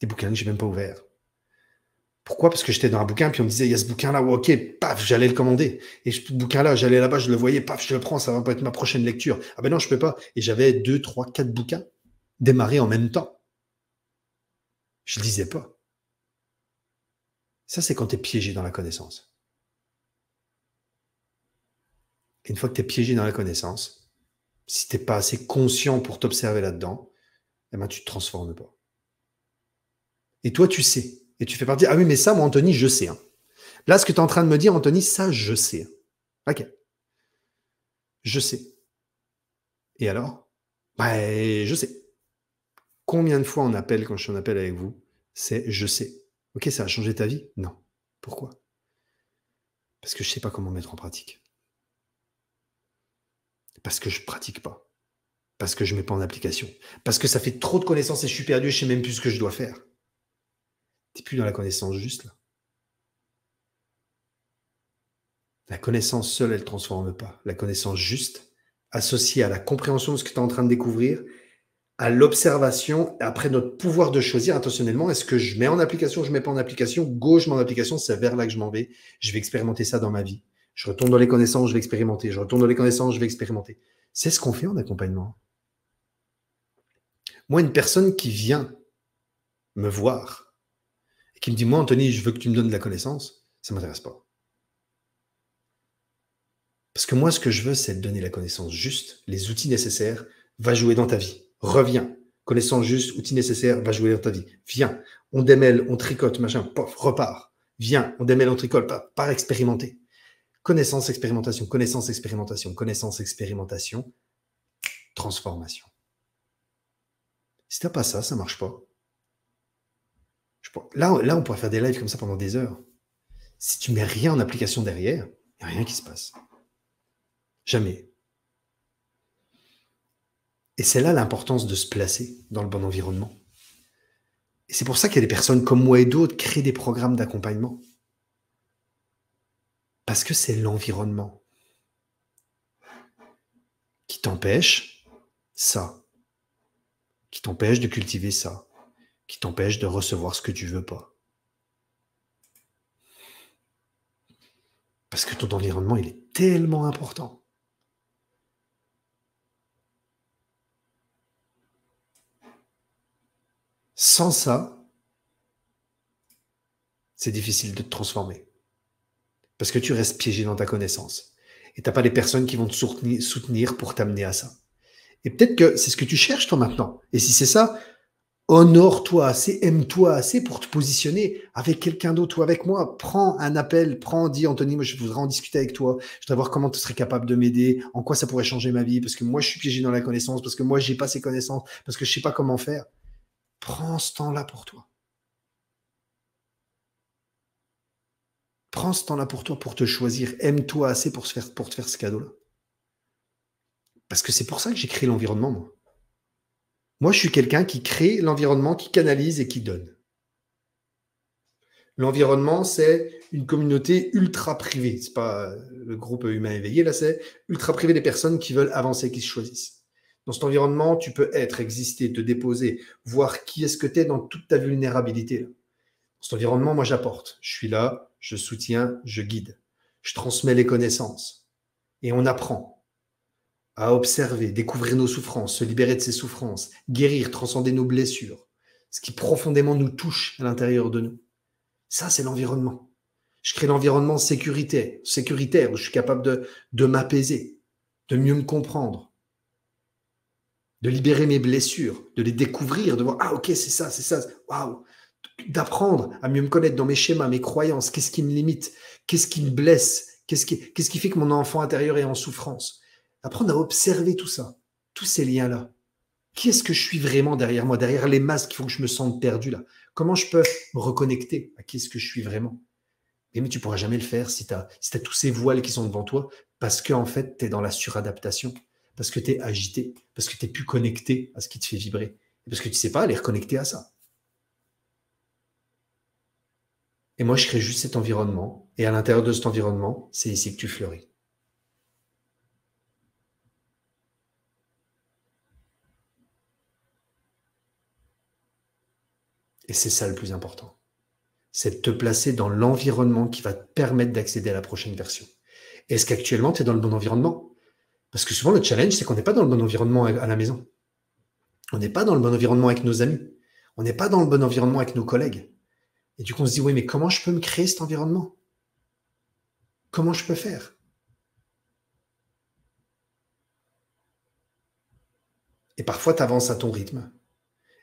A: Des bouquins que j'ai même pas ouverts. Pourquoi? Parce que j'étais dans un bouquin, puis on me disait, il y a ce bouquin-là, ok, paf, j'allais le commander. Et ce bouquin-là, j'allais là-bas, je le voyais, paf, je le prends, ça va pas être ma prochaine lecture. Ah ben non, je peux pas. Et j'avais 2, 3, 4 bouquins démarrés en même temps. Je lisais pas. Ça, c'est quand tu es piégé dans la connaissance. Et une fois que tu es piégé dans la connaissance, si tu n'es pas assez conscient pour t'observer là-dedans, eh ben, tu ne te transformes pas. Et toi, tu sais. Et tu fais partie. Ah oui, mais ça, moi, Anthony, je sais. Hein. Là, ce que tu es en train de me dire, Anthony, ça, je sais. Ok. Je sais. Et alors? Je sais. Combien de fois on appelle, quand je suis en appel avec vous, c'est je sais. Ok, ça a changé ta vie? Non. Pourquoi? Parce que je ne sais pas comment mettre en pratique. Parce que je ne pratique pas. Parce que je ne mets pas en application. Parce que ça fait trop de connaissances et je suis perdu et je ne sais même plus ce que je dois faire. Tu n'es plus dans la connaissance juste, là. La connaissance seule, elle ne transforme pas. La connaissance juste, associée à la compréhension de ce que tu es en train de découvrir, à l'observation, après notre pouvoir de choisir intentionnellement, est-ce que je mets en application, je ne mets pas en application, go, je mets en application, c'est vers là que je m'en vais, je vais expérimenter ça dans ma vie. Je retourne dans les connaissances, je vais expérimenter, je retourne dans les connaissances, je vais expérimenter. C'est ce qu'on fait en accompagnement. Moi, une personne qui vient me voir et qui me dit, moi, Anthony, je veux que tu me donnes de la connaissance, ça ne m'intéresse pas. Parce que moi, ce que je veux, c'est te donner la connaissance juste, les outils nécessaires, va jouer dans ta vie. Reviens. Connaissance juste, outils nécessaires, va jouer dans ta vie. Viens. On démêle, on tricote, machin, pof, repart. Viens, on démêle, on tricote, par expérimenter. Connaissance, expérimentation, connaissance, expérimentation, connaissance, expérimentation, transformation. Si t'as pas ça, ça marche pas. Là, on pourrait faire des lives comme ça pendant des heures. Si tu mets rien en application derrière, il n'y a rien qui se passe. Jamais. Et c'est là l'importance de se placer dans le bon environnement. Et c'est pour ça qu'il y a des personnes comme moi et d'autres qui créent des programmes d'accompagnement. Parce que c'est l'environnement qui t'empêche ça, qui t'empêche de cultiver ça, qui t'empêche de recevoir ce que tu veux pas. Parce que ton environnement, il est tellement important. Sans ça, c'est difficile de te transformer. Parce que tu restes piégé dans ta connaissance. Et tu n'as pas les personnes qui vont te soutenir pour t'amener à ça. Et peut-être que c'est ce que tu cherches, toi, maintenant. Et si c'est ça, honore-toi assez, aime-toi assez pour te positionner avec quelqu'un d'autre ou avec moi. Prends un appel, dis Anthony, moi je voudrais en discuter avec toi. Je voudrais voir comment tu serais capable de m'aider, en quoi ça pourrait changer ma vie, parce que moi je suis piégé dans la connaissance, parce que moi j'ai pas ces connaissances, parce que je sais pas comment faire. Prends ce temps-là pour toi. Prends ce temps-là pour toi, pour te choisir. Aime-toi assez pour te faire ce cadeau-là. Parce que c'est pour ça que j'ai créé l'environnement, moi. Moi, je suis quelqu'un qui crée l'environnement, qui canalise et qui donne. L'environnement, c'est une communauté ultra privée. C'est pas le groupe humain éveillé, là, c'est ultra privé des personnes qui veulent avancer, qui se choisissent. Dans cet environnement, tu peux être, exister, te déposer, voir qui est-ce que tu es dans toute ta vulnérabilité. Dans cet environnement, moi, j'apporte. Je suis là, je soutiens, je guide. Je transmets les connaissances. Et on apprend à observer, découvrir nos souffrances, se libérer de ces souffrances, guérir, transcender nos blessures, ce qui profondément nous touche à l'intérieur de nous. Ça, c'est l'environnement. Je crée l'environnement sécuritaire où je suis capable de m'apaiser, de mieux me comprendre, de libérer mes blessures, de les découvrir, de voir, ah ok, c'est ça, waouh, d'apprendre à mieux me connaître dans mes schémas, mes croyances, qu'est-ce qui me limite, qu'est-ce qui me blesse, qu'est-ce qui fait que mon enfant intérieur est en souffrance. Apprendre à observer tout ça, tous ces liens-là. Qui est-ce que je suis vraiment derrière moi, derrière les masques qui font que je me sente perdu là? Comment je peux me reconnecter à qui est-ce que je suis vraiment? Mais tu ne pourras jamais le faire si tu as tous ces voiles qui sont devant toi, parce qu'en fait, tu es dans la suradaptation, parce que tu es agité, parce que tu n'es plus connecté à ce qui te fait vibrer, et parce que tu ne sais pas aller reconnecter à ça. Et moi, je crée juste cet environnement, et à l'intérieur de cet environnement, c'est ici que tu fleuris. Et c'est ça le plus important. C'est de te placer dans l'environnement qui va te permettre d'accéder à la prochaine version. Est-ce qu'actuellement, tu es dans le bon environnement? Parce que souvent, le challenge, c'est qu'on n'est pas dans le bon environnement à la maison. On n'est pas dans le bon environnement avec nos amis. On n'est pas dans le bon environnement avec nos collègues. Et du coup, on se dit, oui, mais comment je peux me créer cet environnement? Comment je peux faire? Et parfois, tu avances à ton rythme.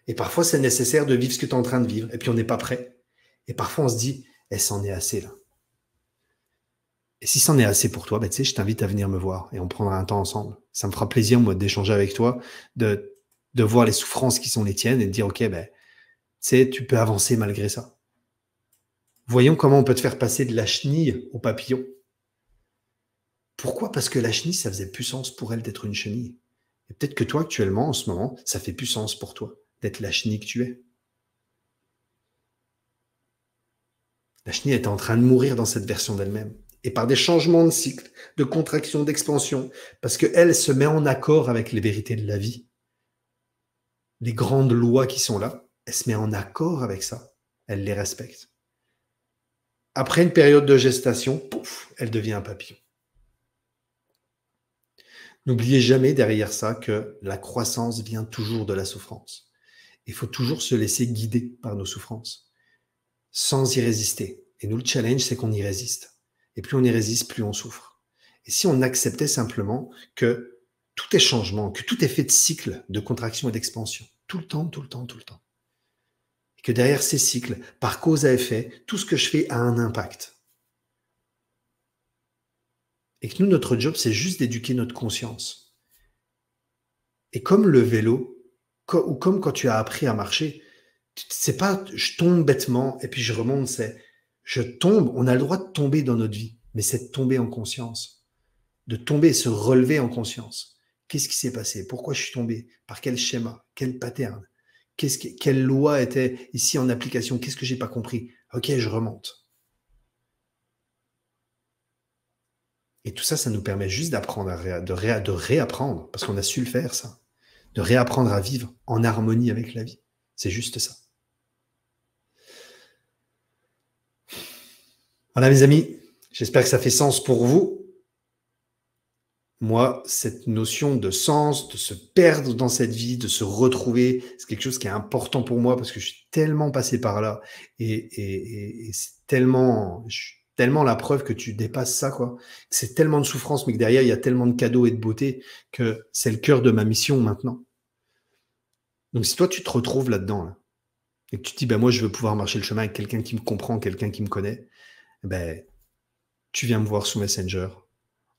A: Et parfois, c'est nécessaire de vivre ce que tu es en train de vivre. Et puis, on n'est pas prêt. Et parfois, on se dit, eh, c'en est assez là. Et si c'en est assez pour toi, ben, tu sais, je t'invite à venir me voir et on prendra un temps ensemble. Ça me fera plaisir, moi, d'échanger avec toi, de voir les souffrances qui sont les tiennes et de dire, OK, ben, tu sais, tu peux avancer malgré ça. Voyons comment on peut te faire passer de la chenille au papillon. Pourquoi? Parce que la chenille, ça faisait plus sens pour elle d'être une chenille. Et peut-être que toi, actuellement, en ce moment, ça fait plus sens pour toi d'être la chenille que tu es. La chenille est en train de mourir dans cette version d'elle-même. Et par des changements de cycle, de contraction, d'expansion, parce qu'elle se met en accord avec les vérités de la vie. Les grandes lois qui sont là, elle se met en accord avec ça. Elle les respecte. Après une période de gestation, pouf, elle devient un papillon. N'oubliez jamais derrière ça que la croissance vient toujours de la souffrance. Il faut toujours se laisser guider par nos souffrances, sans y résister. Et nous, le challenge, c'est qu'on y résiste. Et plus on y résiste, plus on souffre. Et si on acceptait simplement que tout est changement, que tout est fait de cycles de contraction et d'expansion, tout le temps, tout le temps, tout le temps. Et que derrière ces cycles, par cause à effet, tout ce que je fais a un impact. Et que nous, notre job, c'est juste d'éduquer notre conscience. Et comme le vélo, ou comme quand tu as appris à marcher, c'est pas je tombe bêtement et puis je remonte, c'est je tombe, on a le droit de tomber dans notre vie, mais c'est de tomber en conscience, de tomber et se relever en conscience. Qu'est-ce qui s'est passé? Pourquoi je suis tombé? Par quel schéma? Quel pattern? Quelle loi était ici en application? Qu'est-ce que j'ai pas compris? Ok, je remonte. Et tout ça, ça nous permet juste d'apprendre, de réapprendre, parce qu'on a su le faire, ça. De réapprendre à vivre en harmonie avec la vie. C'est juste ça. Voilà, mes amis, j'espère que ça fait sens pour vous. Moi, cette notion de sens, de se perdre dans cette vie, de se retrouver, c'est quelque chose qui est important pour moi parce que je suis tellement passé par là et c'est tellement, je suis tellement la preuve que tu dépasses ça, quoi. C'est tellement de souffrance, mais que derrière, il y a tellement de cadeaux et de beauté que c'est le cœur de ma mission maintenant. Donc, si toi, tu te retrouves là-dedans, là, et que tu te dis, ben, moi, je veux pouvoir marcher le chemin avec quelqu'un qui me comprend, quelqu'un qui me connaît, ben, tu viens me voir sous Messenger.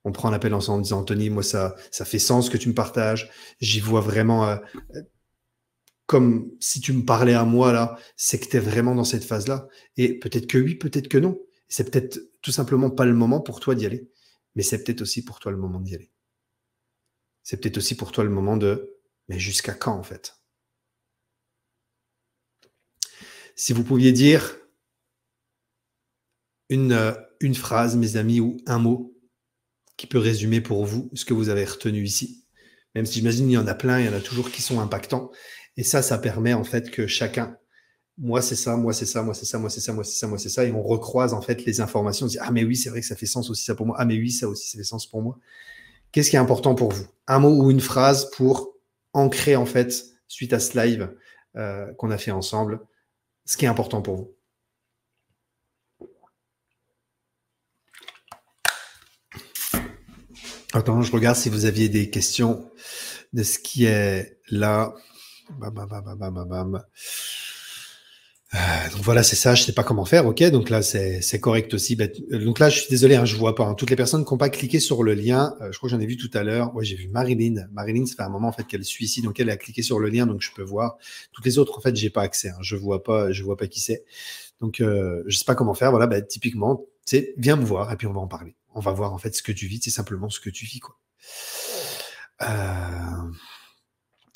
A: On prend un appel ensemble en disant, Anthony, moi, ça fait sens que tu me partages. J'y vois vraiment comme si tu me parlais à moi, là, c'est que tu es vraiment dans cette phase-là. Et peut-être que oui, peut-être que non. C'est peut-être tout simplement pas le moment pour toi d'y aller. Mais c'est peut-être aussi pour toi le moment d'y aller. C'est peut-être aussi pour toi le moment de, mais jusqu'à quand, en fait? Si vous pouviez dire une phrase, mes amis, ou un mot qui peut résumer pour vous ce que vous avez retenu ici. Même si j'imagine il y en a plein, il y en a toujours qui sont impactants. Et ça permet en fait que chacun, moi c'est ça, moi c'est ça, moi c'est ça, moi c'est ça, moi c'est ça, moi c'est ça, et on recroise en fait les informations. On se dit, ah mais oui, c'est vrai que ça fait sens aussi ça pour moi. Ah mais oui, ça aussi, ça fait sens pour moi. Qu'est-ce qui est important pour vous? Un mot ou une phrase pour ancrer en fait, suite à ce live qu'on a fait ensemble, ce qui est important pour vous. Attends, je regarde si vous aviez des questions de ce qui est là. Bam, bam, bam, bam, bam, bam. Donc voilà, c'est ça, je sais pas comment faire, ok, donc là c'est correct aussi. Donc là je suis désolé, hein, je vois pas. Hein. Toutes les personnes qui n'ont pas cliqué sur le lien, je crois que j'en ai vu tout à l'heure. Ouais, j'ai vu Marilyn. Marilyn, ça fait un moment en fait qu'elle suit ici, donc elle a cliqué sur le lien, donc je peux voir. Toutes les autres en fait, j'ai pas accès, hein. Je vois pas qui c'est. Donc je sais pas comment faire. Voilà, typiquement, tu sais, viens me voir et puis on va en parler. On va voir en fait ce que tu vis, c'est simplement ce que tu vis, quoi.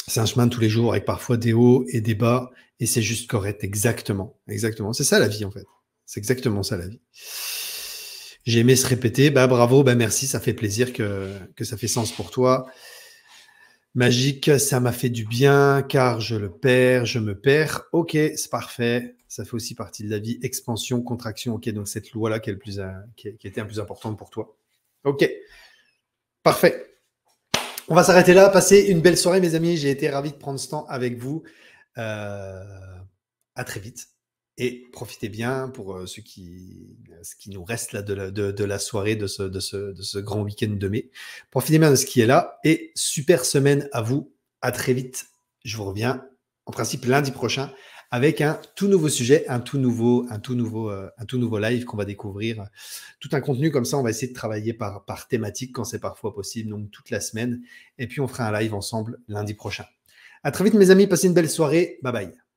A: C'est un chemin de tous les jours avec parfois des hauts et des bas et c'est juste correct, exactement. C'est ça la vie en fait. C'est exactement ça la vie. J'ai aimé se répéter, bravo, merci, ça fait plaisir que ça fait sens pour toi. Magique, ça m'a fait du bien car je me perds. Ok, c'est parfait. Ça fait aussi partie de la vie. Expansion, contraction. Ok, donc cette loi-là qui était un plus importante pour toi. Ok, parfait. On va s'arrêter là. Passez une belle soirée, mes amis. J'ai été ravi de prendre ce temps avec vous. À très vite. Et profitez bien pour ce qui nous reste là de la soirée, de ce grand week-end de mai. Profitez bien de ce qui est là. Et super semaine à vous. À très vite. Je vous reviens, en principe, lundi prochain avec un tout nouveau sujet, un tout nouveau live qu'on va découvrir. Tout un contenu comme ça, on va essayer de travailler par thématique quand c'est parfois possible, donc toute la semaine. Et puis, on fera un live ensemble lundi prochain. À très vite, mes amis. Passez une belle soirée. Bye bye.